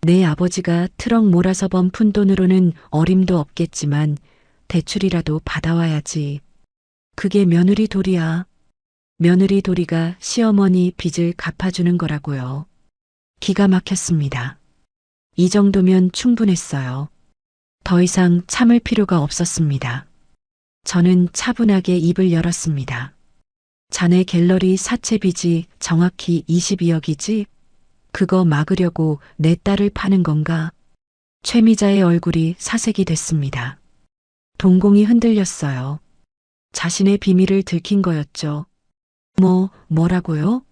내 아버지가 트럭 몰아서 번 푼돈으로는 어림도 없겠지만 대출이라도 받아와야지. 그게 며느리 도리야. 며느리 도리가 시어머니 빚을 갚아주는 거라고요. 기가 막혔습니다. 이 정도면 충분했어요. 더 이상 참을 필요가 없었습니다. 저는 차분하게 입을 열었습니다. 자네 갤러리 사채 빚이 정확히 22억이지? 그거 막으려고 내 딸을 파는 건가? 최미자의 얼굴이 사색이 됐습니다. 동공이 흔들렸어요. 자신의 비밀을 들킨 거였죠. 뭐라고요?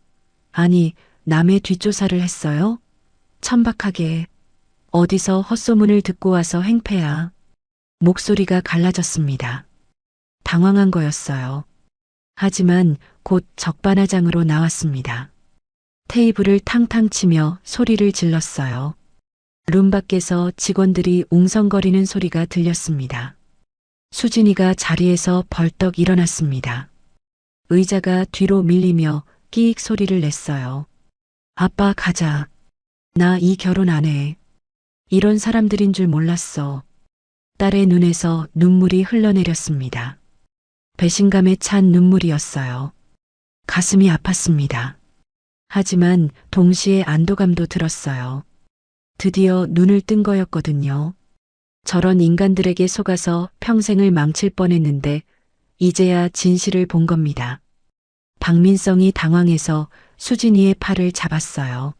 아니, 남의 뒷조사를 했어요? 천박하게. 어디서 헛소문을 듣고 와서 행패야. 목소리가 갈라졌습니다. 당황한 거였어요. 하지만 곧 적반하장으로 나왔습니다. 테이블을 탕탕 치며 소리를 질렀어요. 룸 밖에서 직원들이 웅성거리는 소리가 들렸습니다. 수진이가 자리에서 벌떡 일어났습니다. 의자가 뒤로 밀리며 끼익 소리를 냈어요. 아빠 가자. 나 이 결혼 안 해. 이런 사람들인 줄 몰랐어. 딸의 눈에서 눈물이 흘러내렸습니다. 배신감에 찬 눈물이었어요. 가슴이 아팠습니다. 하지만 동시에 안도감도 들었어요. 드디어 눈을 뜬 거였거든요. 저런 인간들에게 속아서 평생을 망칠 뻔했는데 이제야 진실을 본 겁니다. 박민성이 당황해서 수진이의 팔을 잡았어요.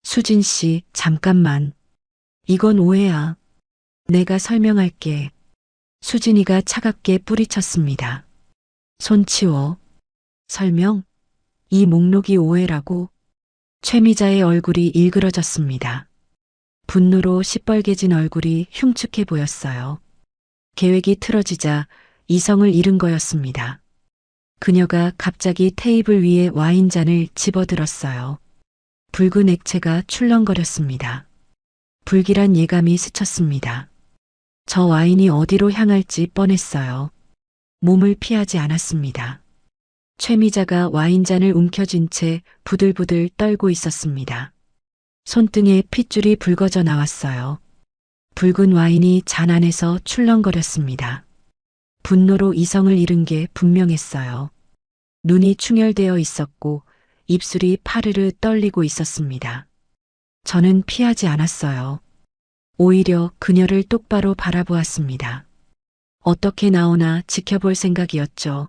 수진 씨, 잠깐만. 이건 오해야. 내가 설명할게. 수진이가 차갑게 뿌리쳤습니다. 손 치워. 설명? 이 목록이 오해라고? 최미자의 얼굴이 일그러졌습니다. 분노로 시뻘개진 얼굴이 흉측해 보였어요. 계획이 틀어지자 이성을 잃은 거였습니다. 그녀가 갑자기 테이블 위에 와인잔을 집어들었어요. 붉은 액체가 출렁거렸습니다. 불길한 예감이 스쳤습니다. 저 와인이 어디로 향할지 뻔했어요. 몸을 피하지 않았습니다. 최미자가 와인잔을 움켜쥔 채 부들부들 떨고 있었습니다. 손등에 핏줄이 붉어져 나왔어요. 붉은 와인이 잔 안에서 출렁거렸습니다. 분노로 이성을 잃은 게 분명했어요. 눈이 충혈되어 있었고 입술이 파르르 떨리고 있었습니다. 저는 피하지 않았어요. 오히려 그녀를 똑바로 바라보았습니다. 어떻게 나오나 지켜볼 생각이었죠.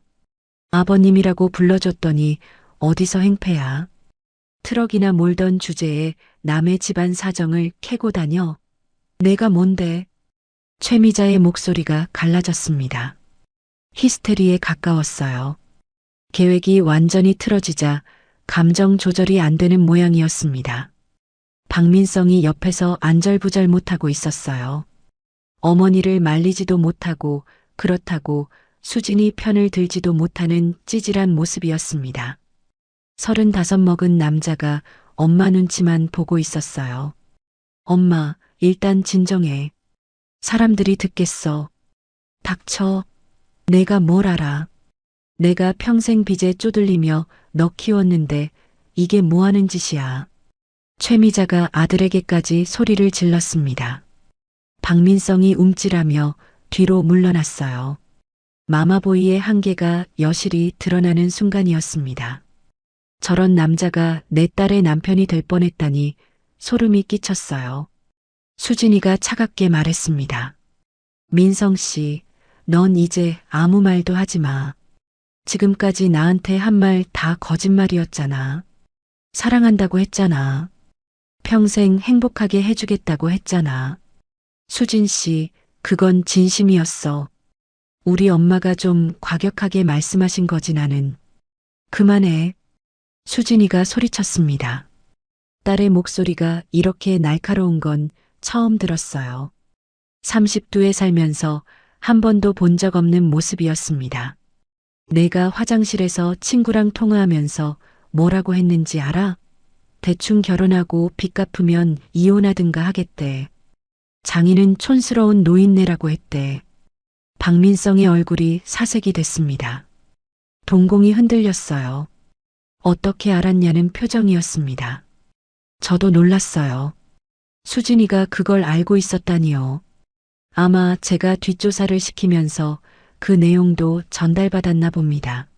아버님이라고 불러줬더니 어디서 행패야. 트럭이나 몰던 주제에 남의 집안 사정을 캐고 다녀. 내가 뭔데? 최미자의 목소리가 갈라졌습니다. 히스테리에 가까웠어요. 계획이 완전히 틀어지자 감정 조절이 안 되는 모양이었습니다. 박민성이 옆에서 안절부절 못하고 있었어요. 어머니를 말리지도 못하고 그렇다고 수진이 편을 들지도 못하는 찌질한 모습이었습니다. 35 먹은 남자가 엄마 눈치만 보고 있었어요. 엄마, 일단 진정해. 사람들이 듣겠어. 닥쳐. 내가 뭘 알아. 내가 평생 빚에 쪼들리며 너 키웠는데 이게 뭐 하는 짓이야. 최미자가 아들에게까지 소리를 질렀습니다. 박민성이 움찔하며 뒤로 물러났어요. 마마보이의 한계가 여실히 드러나는 순간이었습니다. 저런 남자가 내 딸의 남편이 될 뻔했다니 소름이 끼쳤어요. 수진이가 차갑게 말했습니다. 민성 씨, 넌 이제 아무 말도 하지 마. 지금까지 나한테 한 말 다 거짓말이었잖아. 사랑한다고 했잖아. 평생 행복하게 해주겠다고 했잖아. 수진 씨, 그건 진심이었어. 우리 엄마가 좀 과격하게 말씀하신 거지 나는. 그만해. 수진이가 소리쳤습니다. 딸의 목소리가 이렇게 날카로운 건 처음 들었어요. 30두에 살면서 한 번도 본 적 없는 모습이었습니다. 내가 화장실에서 친구랑 통화하면서 뭐라고 했는지 알아? 대충 결혼하고 빚 갚으면 이혼하든가 하겠대. 장인은 촌스러운 노인네라고 했대. 박민성의 얼굴이 사색이 됐습니다. 동공이 흔들렸어요. 어떻게 알았냐는 표정이었습니다. 저도 놀랐어요. 수진이가 그걸 알고 있었다니요. 아마 제가 뒷조사를 시키면서 그 내용도 전달받았나 봅니다.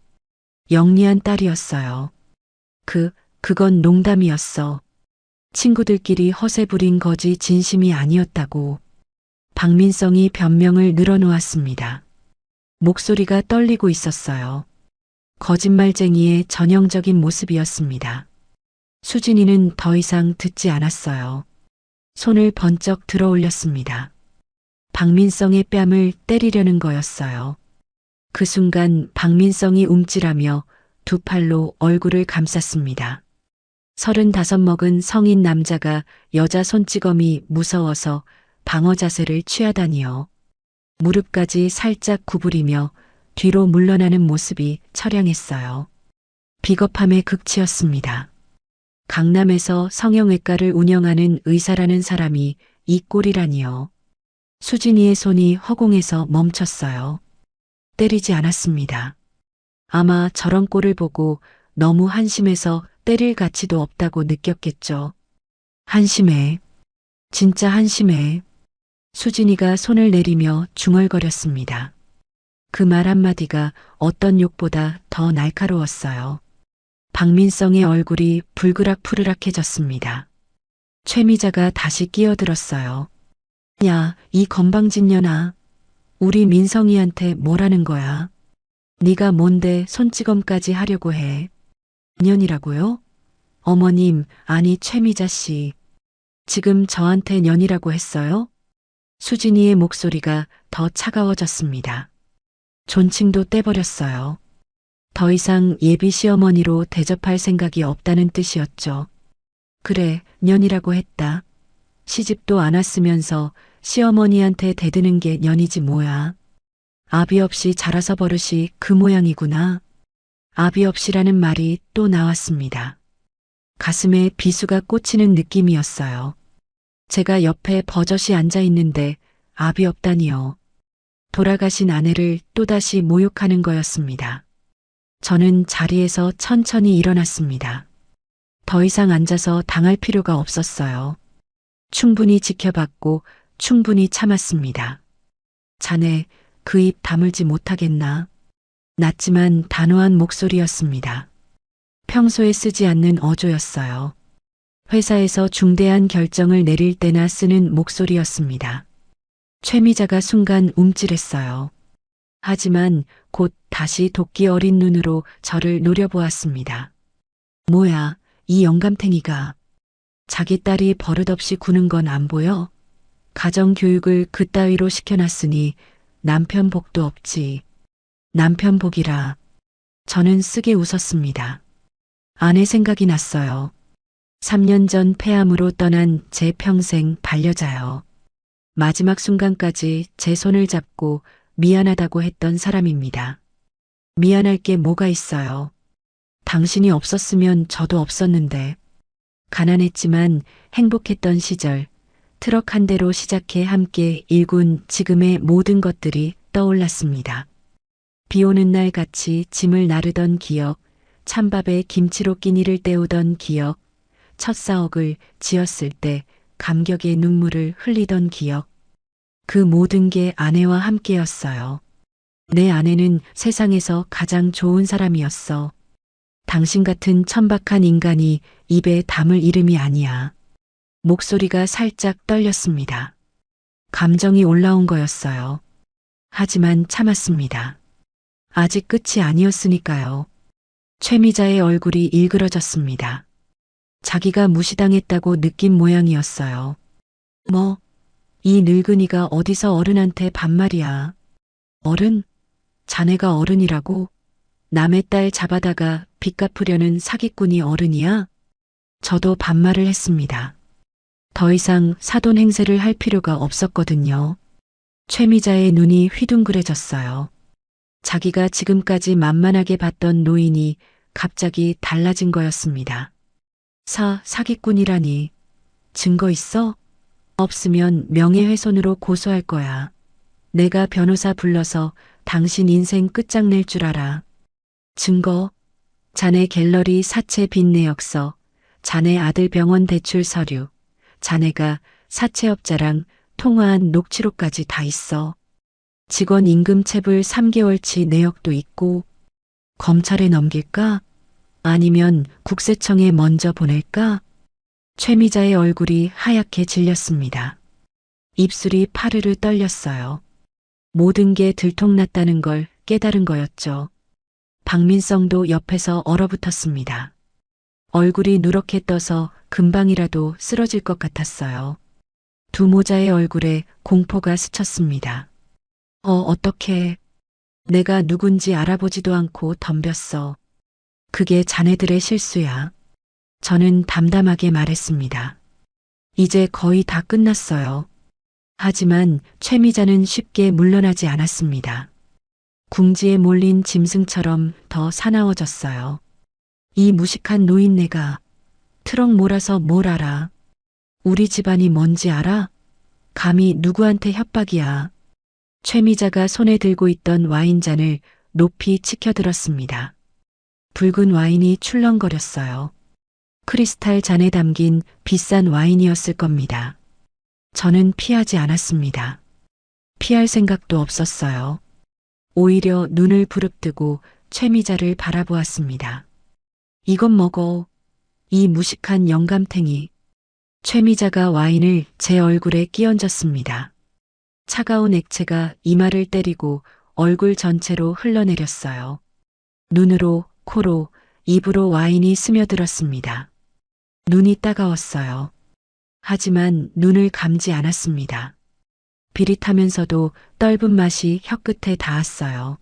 영리한 딸이었어요. 그건 농담이었어. 친구들끼리 허세 부린 거지 진심이 아니었다고. 박민성이 변명을 늘어놓았습니다. 목소리가 떨리고 있었어요. 거짓말쟁이의 전형적인 모습이었습니다. 수진이는 더 이상 듣지 않았어요. 손을 번쩍 들어 올렸습니다. 박민성의 뺨을 때리려는 거였어요. 그 순간 박민성이 움찔하며 두 팔로 얼굴을 감쌌습니다. 35 먹은 성인 남자가 여자 손찌검이 무서워서 방어 자세를 취하다니요. 무릎까지 살짝 구부리며 뒤로 물러나는 모습이 처량했어요. 비겁함의 극치였습니다. 강남에서 성형외과를 운영하는 의사라는 사람이 이 꼴이라니요. 수진이의 손이 허공에서 멈췄어요. 때리지 않았습니다. 아마 저런 꼴을 보고 너무 한심해서 때릴 가치도 없다고 느꼈겠죠. 한심해. 진짜 한심해. 수진이가 손을 내리며 중얼거렸습니다. 그 말 한마디가 어떤 욕보다 더 날카로웠어요. 박민성의 얼굴이 불그락푸르락해졌습니다. 최미자가 다시 끼어들었어요. 야, 이 건방진년아. 우리 민성이한테 뭐라는 거야? 네가 뭔데 손찌검까지 하려고 해? 년이라고요? 어머님, 아니 최미자 씨. 지금 저한테 년이라고 했어요? 수진이의 목소리가 더 차가워졌습니다. 존칭도 떼버렸어요. 더 이상 예비 시어머니로 대접할 생각이 없다는 뜻이었죠. 그래, 년이라고 했다. 시집도 안 왔으면서 시어머니한테 대드는 게 년이지 뭐야. 아비 없이 자라서 버릇이 그 모양이구나. 아비 없이라는 말이 또 나왔습니다. 가슴에 비수가 꽂히는 느낌이었어요. 제가 옆에 버젓이 앉아 있는데 아비 없다니요. 돌아가신 아내를 또다시 모욕하는 거였습니다. 저는 자리에서 천천히 일어났습니다. 더 이상 앉아서 당할 필요가 없었어요. 충분히 지켜봤고 충분히 참았습니다. 자네 그 입 다물지 못하겠나? 낮지만 단호한 목소리였습니다. 평소에 쓰지 않는 어조였어요. 회사에서 중대한 결정을 내릴 때나 쓰는 목소리였습니다. 최미자가 순간 움찔했어요. 하지만 곧 다시 도끼 어린 눈으로 저를 노려보았습니다. 뭐야, 이 영감탱이가. 자기 딸이 버릇없이 구는 건 안 보여? 가정교육을 그따위로 시켜놨으니 남편 복도 없지. 남편 복이라. 저는 쓰게 웃었습니다. 아내 생각이 났어요. 3년 전 폐암으로 떠난 제 평생 반려자요. 마지막 순간까지 제 손을 잡고 미안하다고 했던 사람입니다. 미안할 게 뭐가 있어요. 당신이 없었으면 저도 없었는데. 가난했지만 행복했던 시절, 트럭 한 대로 시작해 함께 일군 지금의 모든 것들이 떠올랐습니다. 비 오는 날 같이 짐을 나르던 기억, 찬밥에 김치로 끼니를 때우던 기억, 첫 사억을 지었을 때 감격의 눈물을 흘리던 기억. 그 모든 게 아내와 함께였어요. 내 아내는 세상에서 가장 좋은 사람이었어. 당신 같은 천박한 인간이 입에 담을 이름이 아니야. 목소리가 살짝 떨렸습니다. 감정이 올라온 거였어요. 하지만 참았습니다. 아직 끝이 아니었으니까요. 최미자의 얼굴이 일그러졌습니다. 자기가 무시당했다고 느낀 모양이었어요. 뭐, 이 늙은이가 어디서 어른한테 반말이야. 어른? 자네가 어른이라고? 남의 딸 잡아다가 빚 갚으려는 사기꾼이 어른이야? 저도 반말을 했습니다. 더 이상 사돈 행세를 할 필요가 없었거든요. 최미자의 눈이 휘둥그레졌어요. 자기가 지금까지 만만하게 봤던 노인이 갑자기 달라진 거였습니다. 사기꾼이라니. 증거 있어? 없으면 명예훼손으로 고소할 거야. 내가 변호사 불러서 당신 인생 끝장낼 줄 알아. 증거? 자네 갤러리 사채 빚 내역서, 자네 아들 병원 대출 서류, 자네가 사채업자랑 통화한 녹취록까지 다 있어. 직원 임금 체불 3개월치 내역도 있고. 검찰에 넘길까? 아니면 국세청에 먼저 보낼까? 최미자의 얼굴이 하얗게 질렸습니다. 입술이 파르르 떨렸어요. 모든 게 들통났다는 걸 깨달은 거였죠. 박민성도 옆에서 얼어붙었습니다. 얼굴이 누렇게 떠서 금방이라도 쓰러질 것 같았어요. 두 모자의 얼굴에 공포가 스쳤습니다. 어떡해. 내가 누군지 알아보지도 않고 덤볐어. 그게 자네들의 실수야. 저는 담담하게 말했습니다. 이제 거의 다 끝났어요. 하지만 최미자는 쉽게 물러나지 않았습니다. 궁지에 몰린 짐승처럼 더 사나워졌어요. 이 무식한 노인네가 트럭 몰아서 뭘 알아? 우리 집안이 뭔지 알아? 감히 누구한테 협박이야. 최미자가 손에 들고 있던 와인잔을 높이 치켜들었습니다. 붉은 와인이 출렁거렸어요. 크리스탈 잔에 담긴 비싼 와인이었을 겁니다. 저는 피하지 않았습니다. 피할 생각도 없었어요. 오히려 눈을 부릅뜨고 최미자를 바라보았습니다. 이것 먹어. 이 무식한 영감탱이. 최미자가 와인을 제 얼굴에 끼얹었습니다. 차가운 액체가 이마를 때리고 얼굴 전체로 흘러내렸어요. 눈으로, 코로, 입으로 와인이 스며들었습니다. 눈이 따가웠어요. 하지만 눈을 감지 않았습니다. 비릿하면서도 떫은 맛이 혀끝에 닿았어요.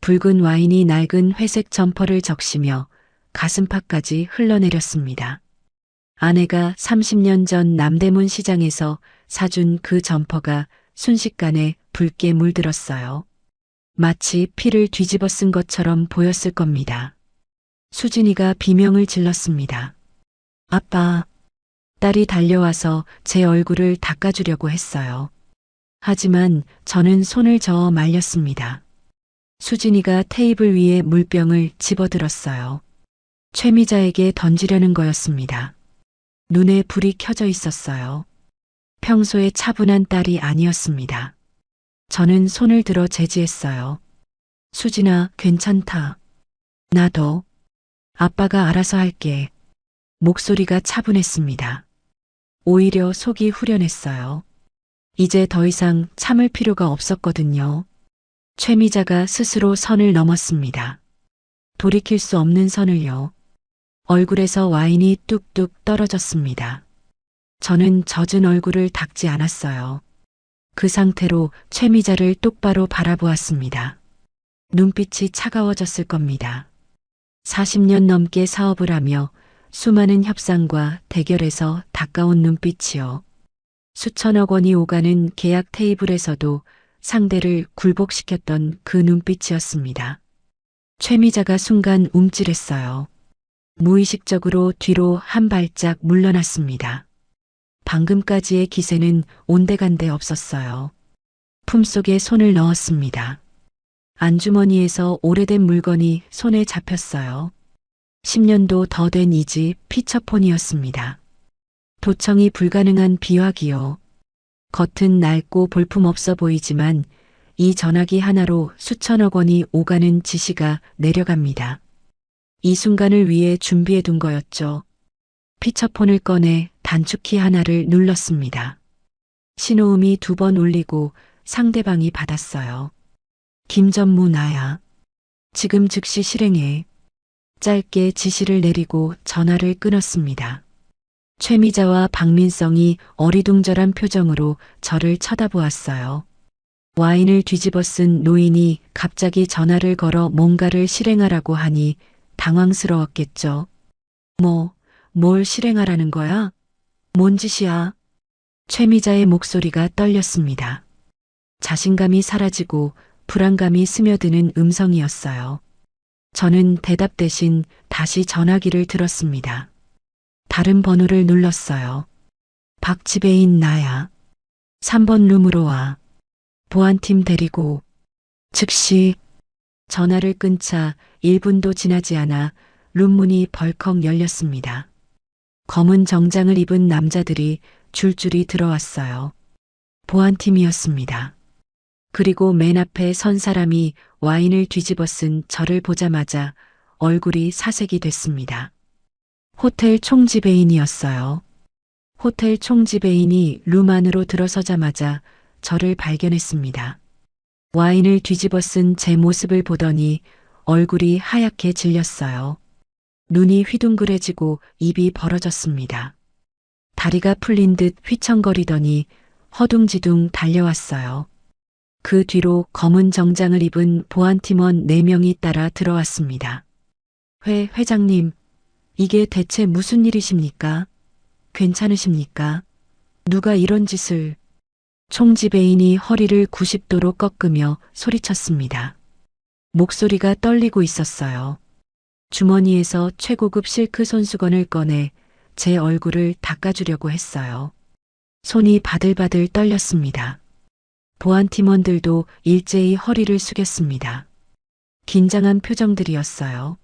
붉은 와인이 낡은 회색 점퍼를 적시며 가슴팍까지 흘러내렸습니다. 아내가 30년 전 남대문 시장에서 사준 그 점퍼가 순식간에 붉게 물들었어요. 마치 피를 뒤집어 쓴 것처럼 보였을 겁니다. 수진이가 비명을 질렀습니다. 아빠. 딸이 달려와서 제 얼굴을 닦아주려고 했어요. 하지만 저는 손을 저어 말렸습니다. 수진이가 테이블 위에 물병을 집어들었어요. 최미자에게 던지려는 거였습니다. 눈에 불이 켜져 있었어요. 평소에 차분한 딸이 아니었습니다. 저는 손을 들어 제지했어요. 수진아, 괜찮다. 나도. 아빠가 알아서 할게. 목소리가 차분했습니다. 오히려 속이 후련했어요. 이제 더 이상 참을 필요가 없었거든요. 최미자가 스스로 선을 넘었습니다. 돌이킬 수 없는 선을요. 얼굴에서 와인이 뚝뚝 떨어졌습니다. 저는 젖은 얼굴을 닦지 않았어요. 그 상태로 최미자를 똑바로 바라보았습니다. 눈빛이 차가워졌을 겁니다. 40년 넘게 사업을 하며 수많은 협상과 대결에서 닦아온 눈빛이요. 수천억 원이 오가는 계약 테이블에서도 상대를 굴복시켰던 그 눈빛이었습니다. 최미자가 순간 움찔했어요. 무의식적으로 뒤로 한 발짝 물러났습니다. 방금까지의 기세는 온데간데 없었어요. 품속에 손을 넣었습니다. 안주머니에서 오래된 물건이 손에 잡혔어요. 10년도 더 된 이 집 피처폰이었습니다. 도청이 불가능한 비화기요. 겉은 낡고 볼품없어 보이지만 이 전화기 하나로 수천억 원이 오가는 지시가 내려갑니다. 이 순간을 위해 준비해 둔 거였죠. 피처폰을 꺼내 단축키 하나를 눌렀습니다. 신호음이 2번 울리고 상대방이 받았어요. 김전무 나야. 지금 즉시 실행해. 짧게 지시를 내리고 전화를 끊었습니다. 최미자와 박민성이 어리둥절한 표정으로 저를 쳐다보았어요. 와인을 뒤집어 쓴 노인이 갑자기 전화를 걸어 뭔가를 실행하라고 하니 당황스러웠겠죠. 뭘 실행하라는 거야? 뭔 짓이야? 최미자의 목소리가 떨렸습니다. 자신감이 사라지고 불안감이 스며드는 음성이었어요. 저는 대답 대신 다시 전화기를 들었습니다. 다른 번호를 눌렀어요. 박지배인 나야. 3번 룸으로 와. 보안팀 데리고. 즉시. 전화를 끊자 1분도 지나지 않아 룸문이 벌컥 열렸습니다. 검은 정장을 입은 남자들이 줄줄이 들어왔어요. 보안팀이었습니다. 그리고 맨 앞에 선 사람이 와인을 뒤집어 쓴 저를 보자마자 얼굴이 사색이 됐습니다. 호텔 총지배인이었어요. 호텔 총지배인이 룸 안으로 들어서자마자 저를 발견했습니다. 와인을 뒤집어 쓴 제 모습을 보더니 얼굴이 하얗게 질렸어요. 눈이 휘둥그레지고 입이 벌어졌습니다. 다리가 풀린 듯 휘청거리더니 허둥지둥 달려왔어요. 그 뒤로 검은 정장을 입은 보안팀원 4명이 따라 들어왔습니다. 회장님, 이게 대체 무슨 일이십니까? 괜찮으십니까? 누가 이런 짓을... 총지배인이 허리를 90도로 꺾으며 소리쳤습니다. 목소리가 떨리고 있었어요. 주머니에서 최고급 실크 손수건을 꺼내 제 얼굴을 닦아주려고 했어요. 손이 바들바들 떨렸습니다. 보안팀원들도 일제히 허리를 숙였습니다. 긴장한 표정들이었어요.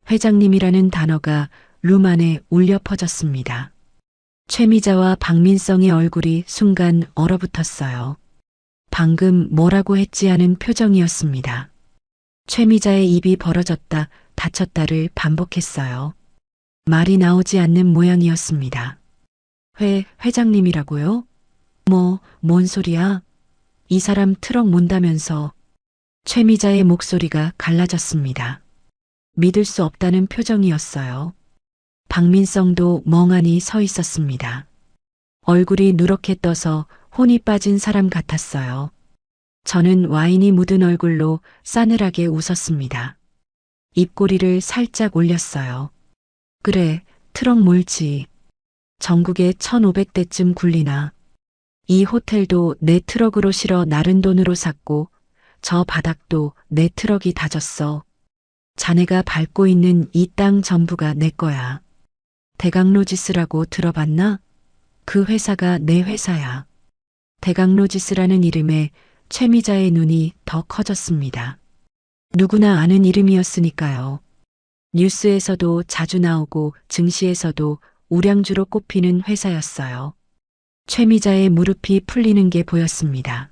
회장님이라는 단어가 룸 안에 울려 퍼졌습니다. 최미자와 박민성의 얼굴이 순간 얼어붙었어요. 방금 뭐라고 했지 하는 표정이었습니다. 최미자의 입이 벌어졌다 닫혔다를 반복했어요. 말이 나오지 않는 모양이었습니다. 회장님이라고요? 뭔 소리야? 이 사람 트럭 몬다면서. 최미자의 목소리가 갈라졌습니다. 믿을 수 없다는 표정이었어요. 박민성도 멍하니 서 있었습니다. 얼굴이 누렇게 떠서 혼이 빠진 사람 같았어요. 저는 와인이 묻은 얼굴로 싸늘하게 웃었습니다. 입꼬리를 살짝 올렸어요. 그래, 트럭 몰지. 전국에 1,500대쯤 굴리나. 이 호텔도 내 트럭으로 실어 나른 돈으로 샀고 저 바닥도 내 트럭이 다졌어. 자네가 밟고 있는 이 땅 전부가 내 거야. 대강로지스라고 들어봤나? 그 회사가 내 회사야. 대강로지스라는 이름에 최미자의 눈이 더 커졌습니다. 누구나 아는 이름이었으니까요. 뉴스에서도 자주 나오고 증시에서도 우량주로 꼽히는 회사였어요. 최미자의 무릎이 풀리는 게 보였습니다.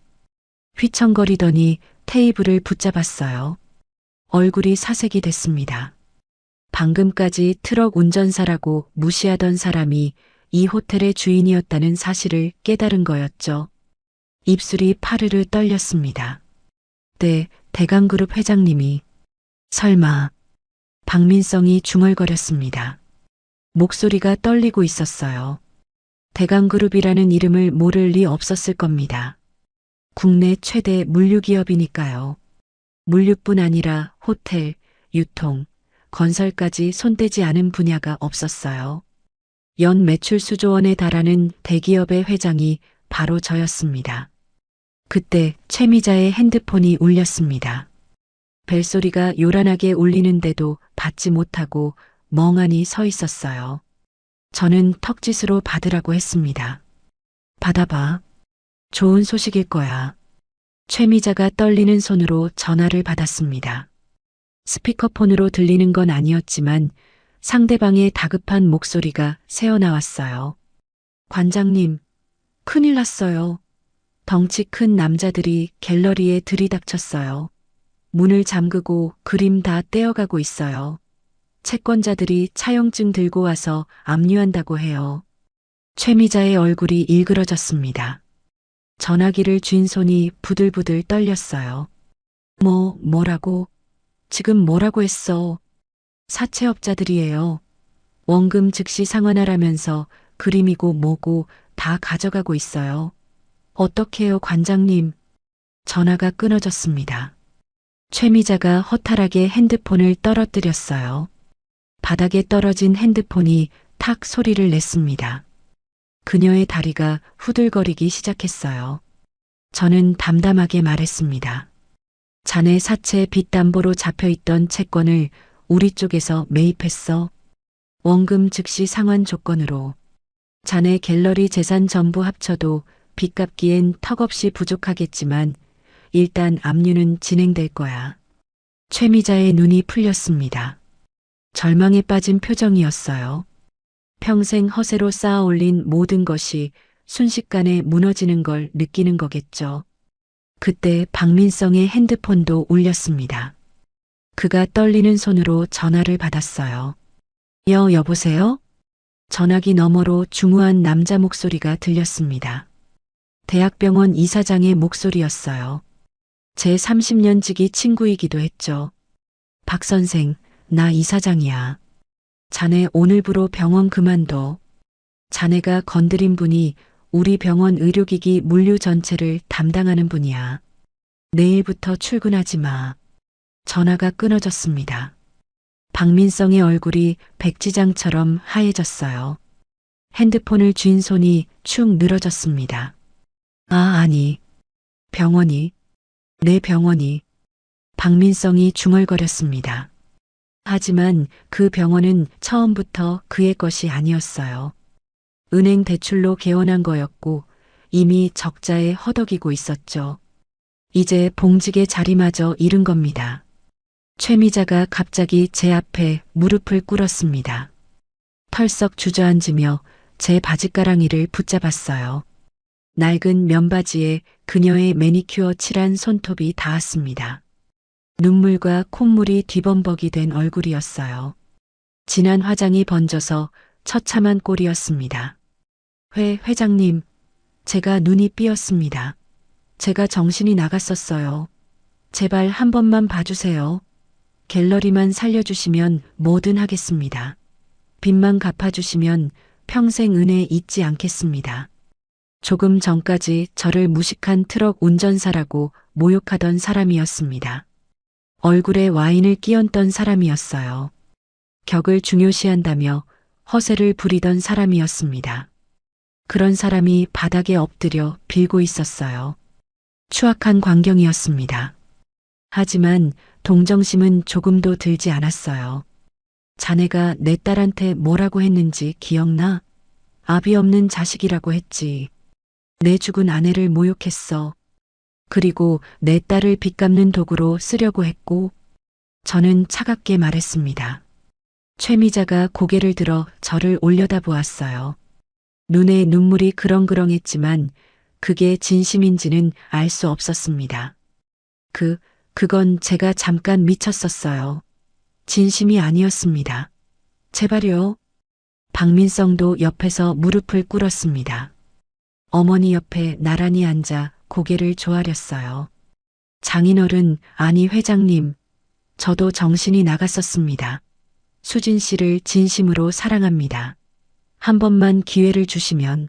휘청거리더니 테이블을 붙잡았어요. 얼굴이 사색이 됐습니다. 방금까지 트럭 운전사라고 무시하던 사람이 이 호텔의 주인이었다는 사실을 깨달은 거였죠. 입술이 파르르 떨렸습니다. 네, 대강그룹 회장님이. 설마. 박민성이 중얼거렸습니다. 목소리가 떨리고 있었어요. 대강그룹이라는 이름을 모를 리 없었을 겁니다. 국내 최대 물류기업이니까요. 물류뿐 아니라 호텔, 유통, 건설까지 손대지 않은 분야가 없었어요. 연 매출 수조 원에 달하는 대기업의 회장이 바로 저였습니다. 그때 최미자의 핸드폰이 울렸습니다. 벨소리가 요란하게 울리는데도 받지 못하고 멍하니 서 있었어요. 저는 턱짓으로 받으라고 했습니다. 받아봐. 좋은 소식일 거야. 최미자가 떨리는 손으로 전화를 받았습니다. 스피커폰으로 들리는 건 아니었지만 상대방의 다급한 목소리가 새어나왔어요. 관장님, 큰일 났어요. 덩치 큰 남자들이 갤러리에 들이닥쳤어요. 문을 잠그고 그림 다 떼어가고 있어요. 채권자들이 차용증 들고 와서 압류한다고 해요. 최미자의 얼굴이 일그러졌습니다. 전화기를 쥔 손이 부들부들 떨렸어요. 뭐라고? 지금 뭐라고 했어? 사채업자들이에요. 원금 즉시 상환하라면서 그림이고 뭐고 다 가져가고 있어요. 어떡해요, 관장님? 전화가 끊어졌습니다. 최미자가 허탈하게 핸드폰을 떨어뜨렸어요. 바닥에 떨어진 핸드폰이 탁 소리를 냈습니다. 그녀의 다리가 후들거리기 시작했어요. 저는 담담하게 말했습니다. 자네 사채 빚담보로 잡혀있던 채권을 우리 쪽에서 매입했어. 원금 즉시 상환 조건으로. 자네 갤러리 재산 전부 합쳐도 빚 갚기엔 턱없이 부족하겠지만 일단 압류는 진행될 거야. 최미자의 눈이 풀렸습니다. 절망에 빠진 표정이었어요. 평생 허세로 쌓아 올린 모든 것이 순식간에 무너지는 걸 느끼는 거겠죠. 그때 박민성의 핸드폰도 울렸습니다. 그가 떨리는 손으로 전화를 받았어요. 여보세요? 전화기 너머로 중후한 남자 목소리가 들렸습니다. 대학병원 이사장의 목소리였어요. 제 30년 지기 친구이기도 했죠. 박 선생, 나 이사장이야. 자네 오늘부로 병원 그만둬. 자네가 건드린 분이 우리 병원 의료기기 물류 전체를 담당하는 분이야. 내일부터 출근하지 마. 전화가 끊어졌습니다. 박민성의 얼굴이 백지장처럼 하얘졌어요. 핸드폰을 쥔 손이 축 늘어졌습니다. 아니. 병원이. 내 병원이. 박민성이 중얼거렸습니다. 하지만 그 병원은 처음부터 그의 것이 아니었어요. 은행 대출로 개원한 거였고 이미 적자에 허덕이고 있었죠. 이제 봉직의 자리마저 잃은 겁니다. 최미자가 갑자기 제 앞에 무릎을 꿇었습니다. 털썩 주저앉으며 제 바짓가랑이를 붙잡았어요. 낡은 면바지에 그녀의 매니큐어 칠한 손톱이 닿았습니다. 눈물과 콧물이 뒤범벅이 된 얼굴이었어요. 진한 화장이 번져서 처참한 꼴이었습니다. 회장님, 제가 눈이 삐었습니다. 제가 정신이 나갔었어요. 제발 한 번만 봐주세요. 갤러리만 살려주시면 뭐든 하겠습니다. 빚만 갚아주시면 평생 은혜 잊지 않겠습니다. 조금 전까지 저를 무식한 트럭 운전사라고 모욕하던 사람이었습니다. 얼굴에 와인을 끼얹던 사람이었어요. 격을 중요시한다며 허세를 부리던 사람이었습니다. 그런 사람이 바닥에 엎드려 빌고 있었어요. 추악한 광경이었습니다. 하지만 동정심은 조금도 들지 않았어요. 자네가 내 딸한테 뭐라고 했는지 기억나? 아비 없는 자식이라고 했지. 내 죽은 아내를 모욕했어. 그리고 내 딸을 빚 갚는 도구로 쓰려고 했고, 저는 차갑게 말했습니다. 최미자가 고개를 들어 저를 올려다보았어요. 눈에 눈물이 그렁그렁했지만 그게 진심인지는 알 수 없었습니다. 그건 제가 잠깐 미쳤었어요. 진심이 아니었습니다. 제발요. 박민성도 옆에서 무릎을 꿇었습니다. 어머니 옆에 나란히 앉아 고개를 조아렸어요. 장인어른, 아니 회장님, 저도 정신이 나갔었습니다. 수진 씨를 진심으로 사랑합니다. 한 번만 기회를 주시면.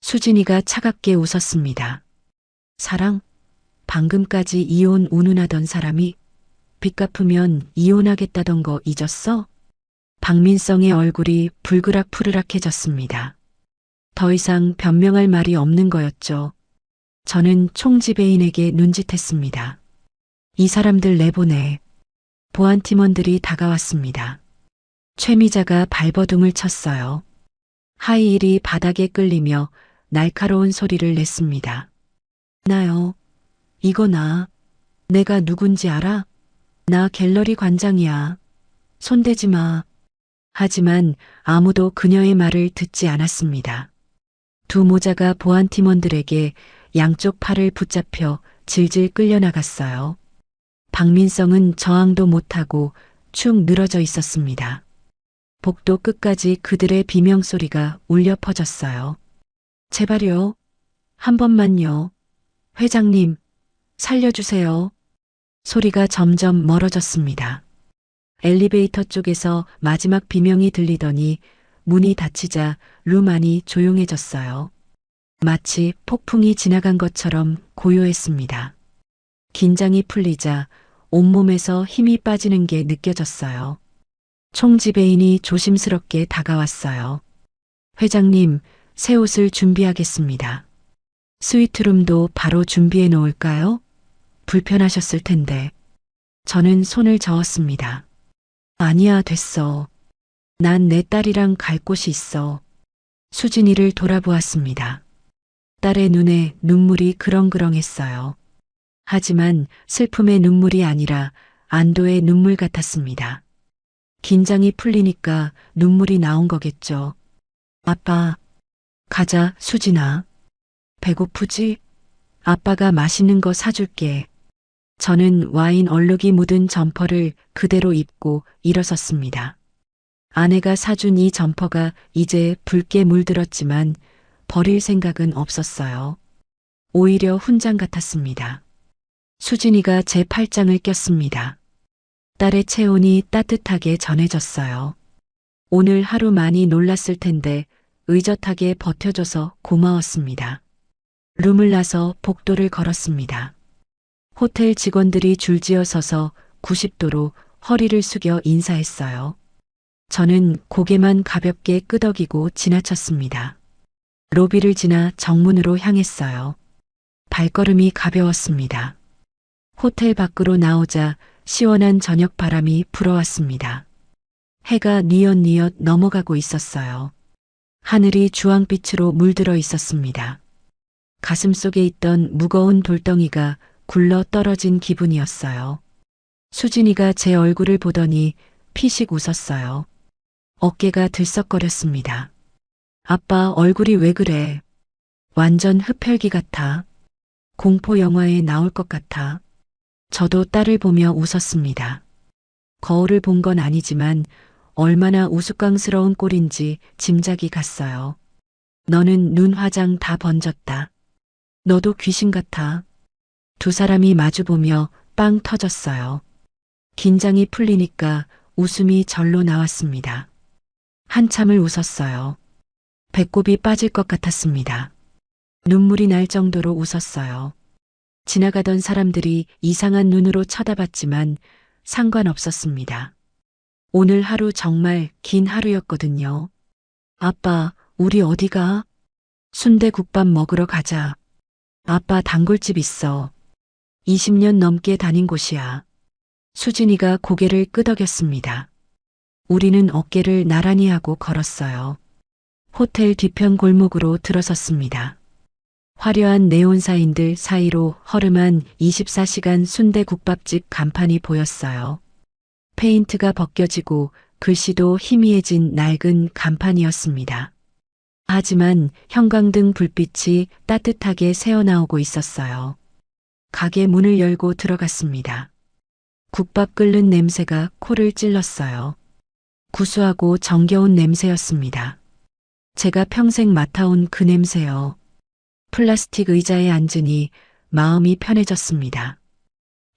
수진이가 차갑게 웃었습니다. 사랑? 방금까지 이혼 운운하던 사람이 빚 갚으면 이혼하겠다던 거 잊었어? 박민성의 얼굴이 불그락푸르락해졌습니다. 더 이상 변명할 말이 없는 거였죠. 저는 총지배인에게 눈짓했습니다. 이 사람들 내보내. 보안팀원들이 다가왔습니다. 최미자가 발버둥을 쳤어요. 하이힐이 바닥에 끌리며 날카로운 소리를 냈습니다. 나요. 이거 나. 내가 누군지 알아? 나 갤러리 관장이야. 손대지 마. 하지만 아무도 그녀의 말을 듣지 않았습니다. 두 모자가 보안팀원들에게 양쪽 팔을 붙잡혀 질질 끌려나갔어요. 박민성은 저항도 못하고 축 늘어져 있었습니다. 복도 끝까지 그들의 비명소리가 울려 퍼졌어요. 제발요. 한 번만요. 회장님, 살려주세요. 소리가 점점 멀어졌습니다. 엘리베이터 쪽에서 마지막 비명이 들리더니 문이 닫히자 룸 안이 조용해졌어요. 마치 폭풍이 지나간 것처럼 고요했습니다. 긴장이 풀리자 온몸에서 힘이 빠지는 게 느껴졌어요. 총지배인이 조심스럽게 다가왔어요. 회장님, 새 옷을 준비하겠습니다. 스위트룸도 바로 준비해 놓을까요? 불편하셨을 텐데. 저는 손을 저었습니다. 아니야, 됐어. 난 내 딸이랑 갈 곳이 있어. 수진이를 돌아보았습니다. 딸의 눈에 눈물이 그렁그렁했어요. 하지만 슬픔의 눈물이 아니라 안도의 눈물 같았습니다. 긴장이 풀리니까 눈물이 나온 거겠죠. 아빠, 가자, 수진아. 배고프지? 아빠가 맛있는 거 사줄게. 저는 와인 얼룩이 묻은 점퍼를 그대로 입고 일어섰습니다. 아내가 사준 이 점퍼가 이제 붉게 물들었지만 버릴 생각은 없었어요. 오히려 훈장 같았습니다. 수진이가 제 팔짱을 꼈습니다. 딸의 체온이 따뜻하게 전해졌어요. 오늘 하루 많이 놀랐을 텐데 의젓하게 버텨줘서 고마웠습니다. 룸을 나서 복도를 걸었습니다. 호텔 직원들이 줄지어 서서 90도로 허리를 숙여 인사했어요. 저는 고개만 가볍게 끄덕이고 지나쳤습니다. 로비를 지나 정문으로 향했어요. 발걸음이 가벼웠습니다. 호텔 밖으로 나오자 시원한 저녁 바람이 불어왔습니다. 해가 뉘엿뉘엿 넘어가고 있었어요. 하늘이 주황빛으로 물들어 있었습니다. 가슴속에 있던 무거운 돌덩이가 굴러 떨어진 기분이었어요. 수진이가 제 얼굴을 보더니 피식 웃었어요. 어깨가 들썩거렸습니다. 아빠 얼굴이 왜 그래? 완전 흡혈귀 같아. 공포 영화에 나올 것 같아. 저도 딸을 보며 웃었습니다. 거울을 본 건 아니지만 얼마나 우스꽝스러운 꼴인지 짐작이 갔어요. 너는 눈 화장 다 번졌다. 너도 귀신 같아. 두 사람이 마주보며 빵 터졌어요. 긴장이 풀리니까 웃음이 절로 나왔습니다. 한참을 웃었어요. 배꼽이 빠질 것 같았습니다. 눈물이 날 정도로 웃었어요. 지나가던 사람들이 이상한 눈으로 쳐다봤지만 상관없었습니다. 오늘 하루 정말 긴 하루였거든요. 아빠, 우리 어디 가? 순대국밥 먹으러 가자. 아빠 단골집 있어. 20년 넘게 다닌 곳이야. 수진이가 고개를 끄덕였습니다. 우리는 어깨를 나란히 하고 걸었어요. 호텔 뒤편 골목으로 들어섰습니다. 화려한 네온사인들 사이로 허름한 24시간 순대국밥집 간판이 보였어요. 페인트가 벗겨지고 글씨도 희미해진 낡은 간판이었습니다. 하지만 형광등 불빛이 따뜻하게 새어나오고 있었어요. 가게 문을 열고 들어갔습니다. 국밥 끓는 냄새가 코를 찔렀어요. 구수하고 정겨운 냄새였습니다. 제가 평생 맡아온 그 냄새요. 플라스틱 의자에 앉으니 마음이 편해졌습니다.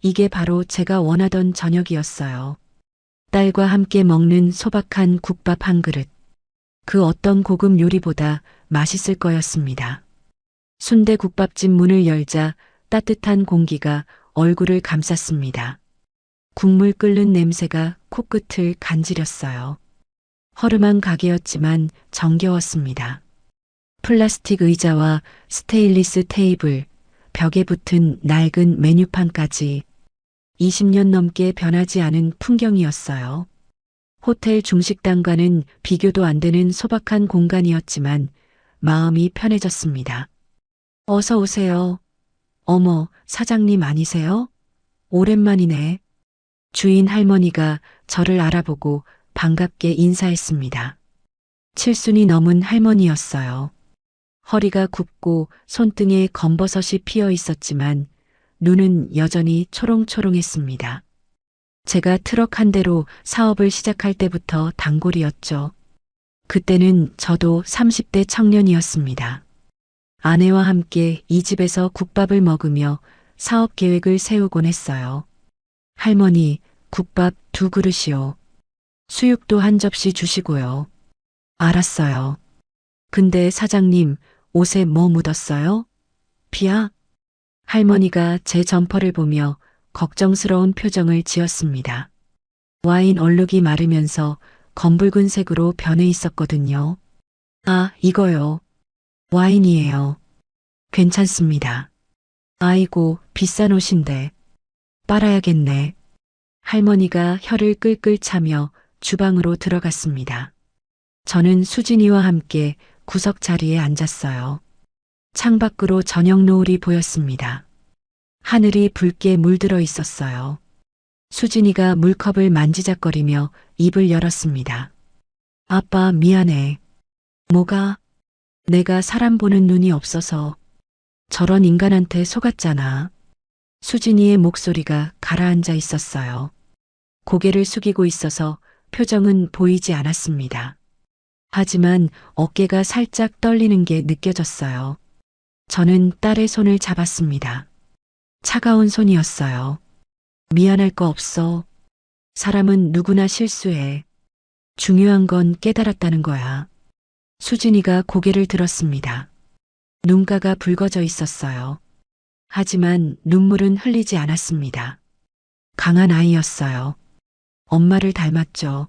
이게 바로 제가 원하던 저녁이었어요. 딸과 함께 먹는 소박한 국밥 한 그릇. 그 어떤 고급 요리보다 맛있을 거였습니다. 순대국밥집 문을 열자 따뜻한 공기가 얼굴을 감쌌습니다. 국물 끓는 냄새가 코끝을 간지렸어요. 허름한 가게였지만 정겨웠습니다. 플라스틱 의자와 스테인리스 테이블, 벽에 붙은 낡은 메뉴판까지 20년 넘게 변하지 않은 풍경이었어요. 호텔 중식당과는 비교도 안 되는 소박한 공간이었지만 마음이 편해졌습니다. 어서 오세요. 어머, 사장님 아니세요? 오랜만이네. 주인 할머니가 저를 알아보고 반갑게 인사했습니다. 칠순이 넘은 할머니였어요. 허리가 굽고 손등에 검버섯이 피어 있었지만 눈은 여전히 초롱초롱했습니다. 제가 트럭 한 대로 사업을 시작할 때부터 단골이었죠. 그때는 저도 30대 청년이었습니다. 아내와 함께 이 집에서 국밥을 먹으며 사업 계획을 세우곤 했어요. 할머니, 국밥 2그릇이요. 수육도 한 접시 주시고요. 알았어요. 근데 사장님, 옷에 뭐 묻었어요? 피야? 할머니가 제 점퍼를 보며 걱정스러운 표정을 지었습니다. 와인 얼룩이 마르면서 검붉은 색으로 변해 있었거든요. 아, 이거요. 와인이에요. 괜찮습니다. 아이고, 비싼 옷인데. 빨아야겠네. 할머니가 혀를 끌끌 차며 주방으로 들어갔습니다. 저는 수진이와 함께 구석 자리에 앉았어요. 창밖으로 저녁 노을이 보였습니다. 하늘이 붉게 물들어 있었어요. 수진이가 물컵을 만지작거리며 입을 열었습니다. 아빠 미안해. 뭐가? 내가 사람 보는 눈이 없어서 저런 인간한테 속았잖아. 수진이의 목소리가 가라앉아 있었어요. 고개를 숙이고 있어서 표정은 보이지 않았습니다. 하지만 어깨가 살짝 떨리는 게 느껴졌어요. 저는 딸의 손을 잡았습니다. 차가운 손이었어요. 미안할 거 없어. 사람은 누구나 실수해. 중요한 건 깨달았다는 거야. 수진이가 고개를 들었습니다. 눈가가 붉어져 있었어요. 하지만 눈물은 흘리지 않았습니다. 강한 아이였어요. 엄마를 닮았죠.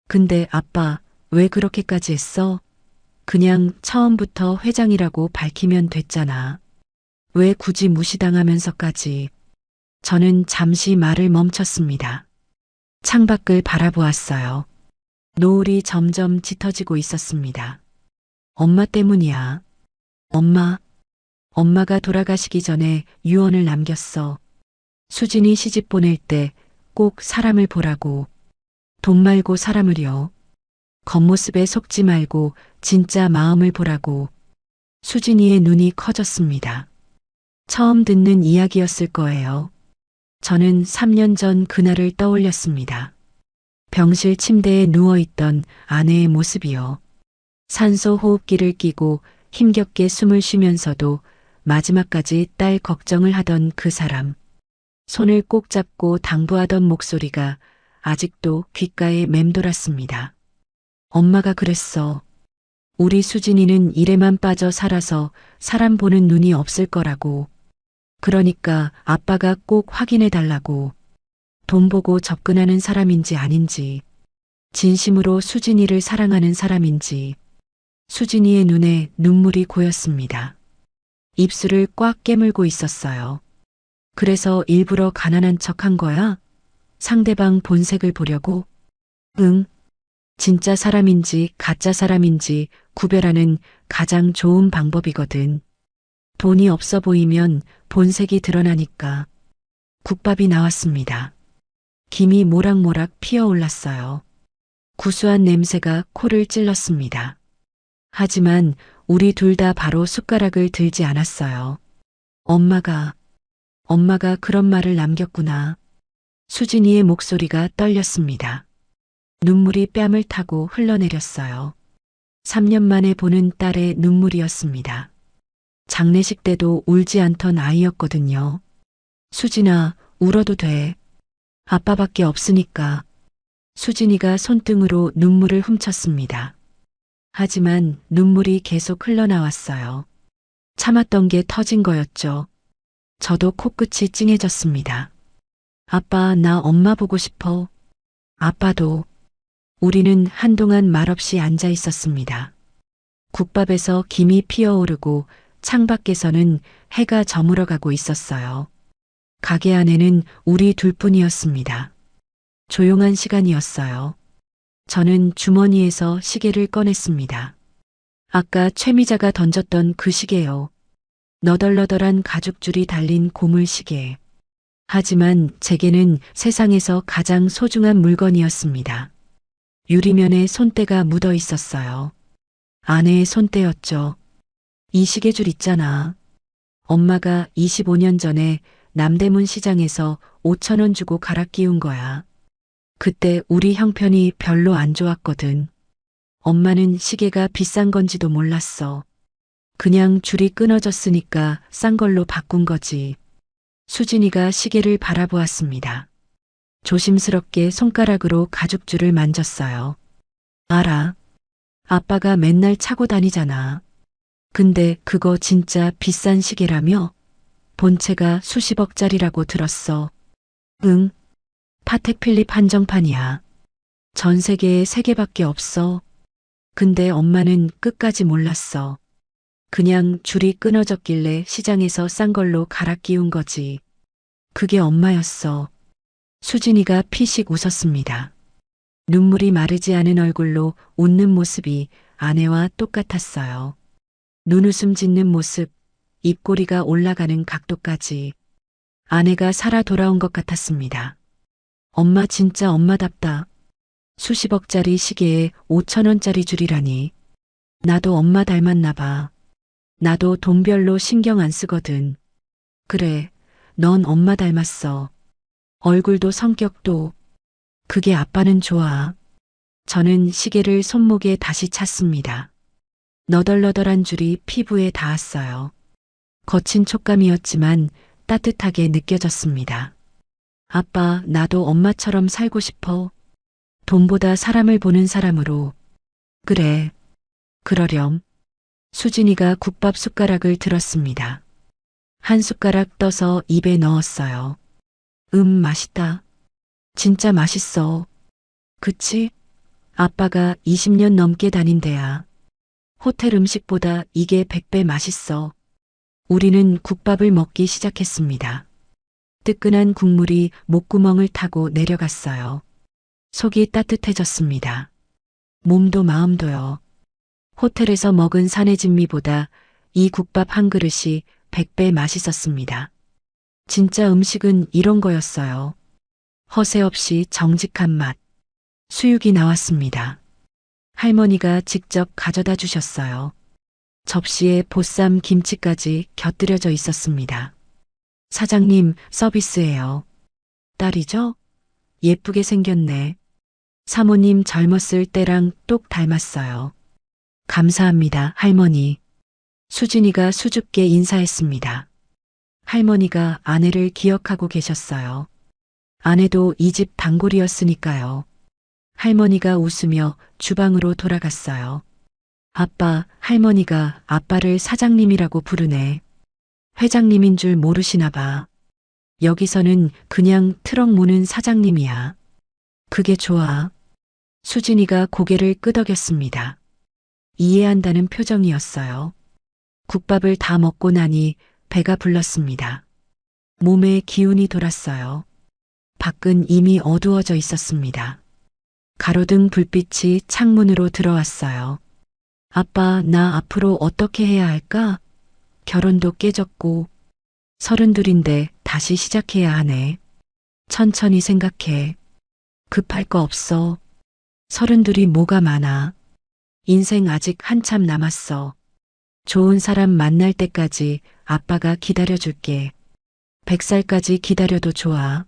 근데 아빠, 왜 그렇게까지 했어? 그냥 처음부터 회장이라고 밝히면 됐잖아. 왜 굳이 무시당하면서까지? 저는 잠시 말을 멈췄습니다. 창밖을 바라보았어요. 노을이 점점 짙어지고 있었습니다. 엄마 때문이야. 엄마가 돌아가시기 전에 유언을 남겼어. 수진이 시집 보낼 때 꼭 사람을 보라고. 돈 말고 사람을요. 겉모습에 속지 말고 진짜 마음을 보라고. 수진이의 눈이 커졌습니다. 처음 듣는 이야기였을 거예요. 저는 3년 전 그날을 떠올렸습니다. 병실 침대에 누워있던 아내의 모습이요. 산소 호흡기를 끼고 힘겹게 숨을 쉬면서도 마지막까지 딸 걱정을 하던 그 사람. 손을 꼭 잡고 당부하던 목소리가 아직도 귓가에 맴돌았습니다. 엄마가 그랬어. 우리 수진이는 일에만 빠져 살아서 사람 보는 눈이 없을 거라고. 그러니까 아빠가 꼭 확인해 달라고. 돈 보고 접근하는 사람인지 아닌지. 진심으로 수진이를 사랑하는 사람인지. 수진이의 눈에 눈물이 고였습니다. 입술을 꽉 깨물고 있었어요. 그래서 일부러 가난한 척 한 거야? 상대방 본색을 보려고? 응. 진짜 사람인지 가짜 사람인지 구별하는 가장 좋은 방법이거든. 돈이 없어 보이면 본색이 드러나니까. 국밥이 나왔습니다. 김이 모락모락 피어올랐어요. 구수한 냄새가 코를 찔렀습니다. 하지만 우리 둘 다 바로 숟가락을 들지 않았어요. 엄마가 그런 말을 남겼구나. 수진이의 목소리가 떨렸습니다. 눈물이 뺨을 타고 흘러내렸어요. 3년 만에 보는 딸의 눈물이었습니다. 장례식 때도 울지 않던 아이였거든요. 수진아, 울어도 돼. 아빠밖에 없으니까. 수진이가 손등으로 눈물을 훔쳤습니다. 하지만 눈물이 계속 흘러나왔어요. 참았던 게 터진 거였죠. 저도 코끝이 찡해졌습니다. 아빠, 나 엄마 보고 싶어. 아빠도. 우리는 한동안 말없이 앉아 있었습니다. 국밥에서 김이 피어오르고 창밖에서는 해가 저물어가고 있었어요. 가게 안에는 우리 둘뿐이었습니다. 조용한 시간이었어요. 저는 주머니에서 시계를 꺼냈습니다. 아까 최미자가 던졌던 그 시계요. 너덜너덜한 가죽줄이 달린 고물 시계. 하지만 제게는 세상에서 가장 소중한 물건이었습니다. 유리면에 손때가 묻어 있었어요. 아내의 손때였죠. 이 시계줄 있잖아. 엄마가 25년 전에 남대문 시장에서 5,000원 주고 갈아 끼운 거야. 그때 우리 형편이 별로 안 좋았거든. 엄마는 시계가 비싼 건지도 몰랐어. 그냥 줄이 끊어졌으니까 싼 걸로 바꾼 거지. 수진이가 시계를 바라보았습니다. 조심스럽게 손가락으로 가죽줄을 만졌어요. 알아. 아빠가 맨날 차고 다니잖아. 근데 그거 진짜 비싼 시계라며? 본체가 수십억짜리라고 들었어. 응. 파텍 필립 한정판이야. 전 세계에 3개밖에 없어. 근데 엄마는 끝까지 몰랐어. 그냥 줄이 끊어졌길래 시장에서 싼 걸로 갈아 끼운 거지. 그게 엄마였어. 수진이가 피식 웃었습니다. 눈물이 마르지 않은 얼굴로 웃는 모습이 아내와 똑같았어요. 눈웃음 짓는 모습, 입꼬리가 올라가는 각도까지. 아내가 살아 돌아온 것 같았습니다. 엄마 진짜 엄마답다. 수십억짜리 시계에 5,000원짜리 줄이라니. 나도 엄마 닮았나 봐. 나도 돈 별로 신경 안 쓰거든. 그래, 넌 엄마 닮았어. 얼굴도 성격도. 그게 아빠는 좋아. 저는 시계를 손목에 다시 찼습니다. 너덜너덜한 줄이 피부에 닿았어요. 거친 촉감이었지만 따뜻하게 느껴졌습니다. 아빠, 나도 엄마처럼 살고 싶어. 돈보다 사람을 보는 사람으로. 그래. 그러렴. 수진이가 국밥 숟가락을 들었습니다. 한 숟가락 떠서 입에 넣었어요. 맛있다. 진짜 맛있어. 그치? 아빠가 20년 넘게 다닌 데야. 호텔 음식보다 이게 100배 맛있어. 우리는 국밥을 먹기 시작했습니다. 뜨끈한 국물이 목구멍을 타고 내려갔어요. 속이 따뜻해졌습니다. 몸도 마음도요. 호텔에서 먹은 사내진미보다 이 국밥 한 그릇이 100배 맛있었습니다. 진짜 음식은 이런 거였어요. 허세 없이 정직한 맛. 수육이 나왔습니다. 할머니가 직접 가져다 주셨어요. 접시에 보쌈 김치까지 곁들여져 있었습니다. 사장님, 서비스예요. 딸이죠? 예쁘게 생겼네. 사모님 젊었을 때랑 똑 닮았어요. 감사합니다, 할머니. 수진이가 수줍게 인사했습니다. 할머니가 아내를 기억하고 계셨어요. 아내도 이 집 단골이었으니까요. 할머니가 웃으며 주방으로 돌아갔어요. 아빠, 할머니가 아빠를 사장님이라고 부르네. 회장님인 줄 모르시나 봐. 여기서는 그냥 트럭 모는 사장님이야. 그게 좋아. 수진이가 고개를 끄덕였습니다. 이해한다는 표정이었어요. 국밥을 다 먹고 나니 배가 불렀습니다. 몸에 기운이 돌았어요. 밖은 이미 어두워져 있었습니다. 가로등 불빛이 창문으로 들어왔어요. 아빠, 나 앞으로 어떻게 해야 할까? 결혼도 깨졌고, 32인데 다시 시작해야 하네. 천천히 생각해. 급할 거 없어. 32이 뭐가 많아. 인생 아직 한참 남았어. 좋은 사람 만날 때까지 아빠가 기다려줄게. 100살까지 기다려도 좋아.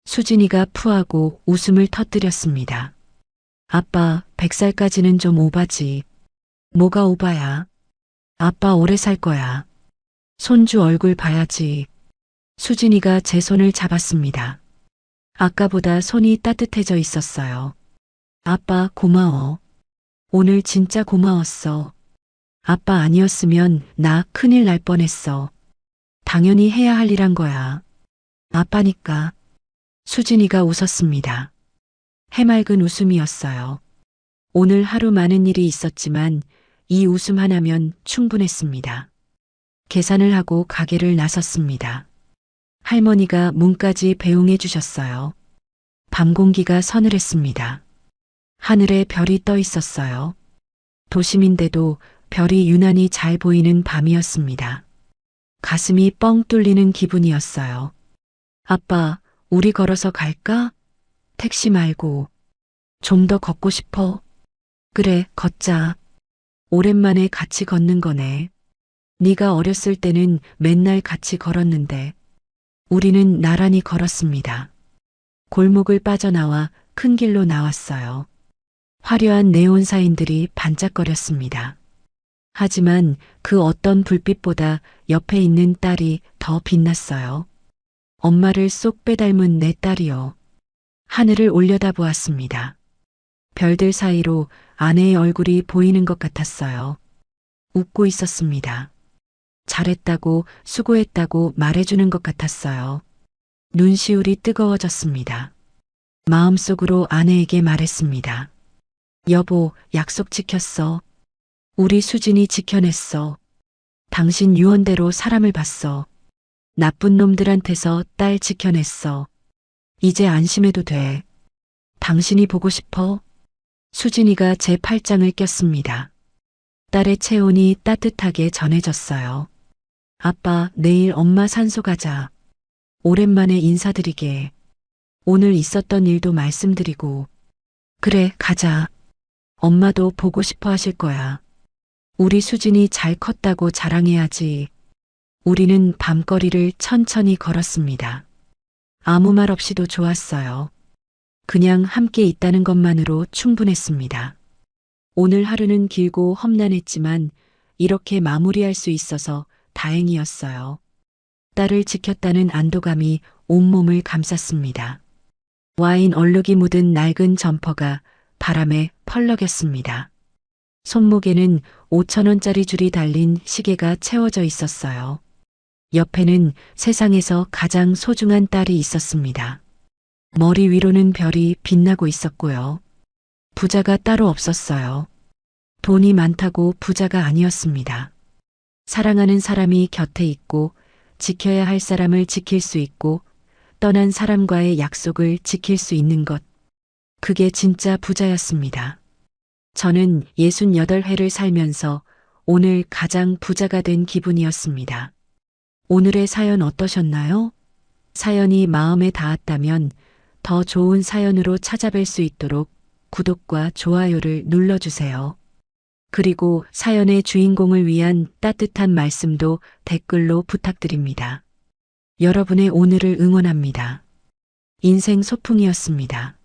수진이가 푸하고 웃음을 터뜨렸습니다. 아빠, 100살까지는 좀 오바지. 뭐가 오바야? 아빠 오래 살 거야. 손주 얼굴 봐야지. 수진이가 제 손을 잡았습니다. 아까보다 손이 따뜻해져 있었어요. 아빠 고마워. 오늘 진짜 고마웠어. 아빠 아니었으면 나 큰일 날 뻔했어. 당연히 해야 할 일 한 거야. 아빠니까. 수진이가 웃었습니다. 해맑은 웃음이었어요. 오늘 하루 많은 일이 있었지만 이 웃음 하나면 충분했습니다. 계산을 하고 가게를 나섰습니다. 할머니가 문까지 배웅해 주셨어요. 밤 공기가 서늘했습니다. 하늘에 별이 떠 있었어요. 도심인데도 별이 유난히 잘 보이는 밤이었습니다. 가슴이 뻥 뚫리는 기분이었어요. 아빠, 우리 걸어서 갈까? 택시 말고. 좀 더 걷고 싶어. 그래, 걷자. 오랜만에 같이 걷는 거네. 네가 어렸을 때는 맨날 같이 걸었는데. 우리는 나란히 걸었습니다. 골목을 빠져나와 큰 길로 나왔어요. 화려한 네온 사인들이 반짝거렸습니다. 하지만 그 어떤 불빛보다 옆에 있는 딸이 더 빛났어요. 엄마를 쏙 빼닮은 내 딸이요. 하늘을 올려다보았습니다. 별들 사이로 아내의 얼굴이 보이는 것 같았어요. 웃고 있었습니다. 잘했다고, 수고했다고 말해주는 것 같았어요. 눈시울이 뜨거워졌습니다. 마음속으로 아내에게 말했습니다. 여보, 약속 지켰어. 우리 수진이 지켜냈어. 당신 유언대로 사람을 봤어. 나쁜 놈들한테서 딸 지켜냈어. 이제 안심해도 돼. 당신이 보고 싶어? 수진이가 제 팔짱을 꼈습니다. 딸의 체온이 따뜻하게 전해졌어요. 아빠, 내일 엄마 산소 가자. 오랜만에 인사드리게. 오늘 있었던 일도 말씀드리고. 그래, 가자. 엄마도 보고 싶어 하실 거야. 우리 수진이 잘 컸다고 자랑해야지. 우리는 밤거리를 천천히 걸었습니다. 아무 말 없이도 좋았어요. 그냥 함께 있다는 것만으로 충분했습니다. 오늘 하루는 길고 험난했지만 이렇게 마무리할 수 있어서 다행이었어요. 딸을 지켰다는 안도감이 온몸을 감쌌습니다. 와인 얼룩이 묻은 낡은 점퍼가 바람에 펄럭였습니다. 손목에는 5,000원짜리 줄이 달린 시계가 채워져 있었어요. 옆에는 세상에서 가장 소중한 딸이 있었습니다. 머리 위로는 별이 빛나고 있었고요. 부자가 따로 없었어요. 돈이 많다고 부자가 아니었습니다. 사랑하는 사람이 곁에 있고 지켜야 할 사람을 지킬 수 있고 떠난 사람과의 약속을 지킬 수 있는 것. 그게 진짜 부자였습니다. 저는 68회를 살면서 오늘 가장 부자가 된 기분이었습니다. 오늘의 사연 어떠셨나요? 사연이 마음에 닿았다면 더 좋은 사연으로 찾아뵐 수 있도록 구독과 좋아요를 눌러주세요. 그리고 사연의 주인공을 위한 따뜻한 말씀도 댓글로 부탁드립니다. 여러분의 오늘을 응원합니다. 인생 소풍이었습니다.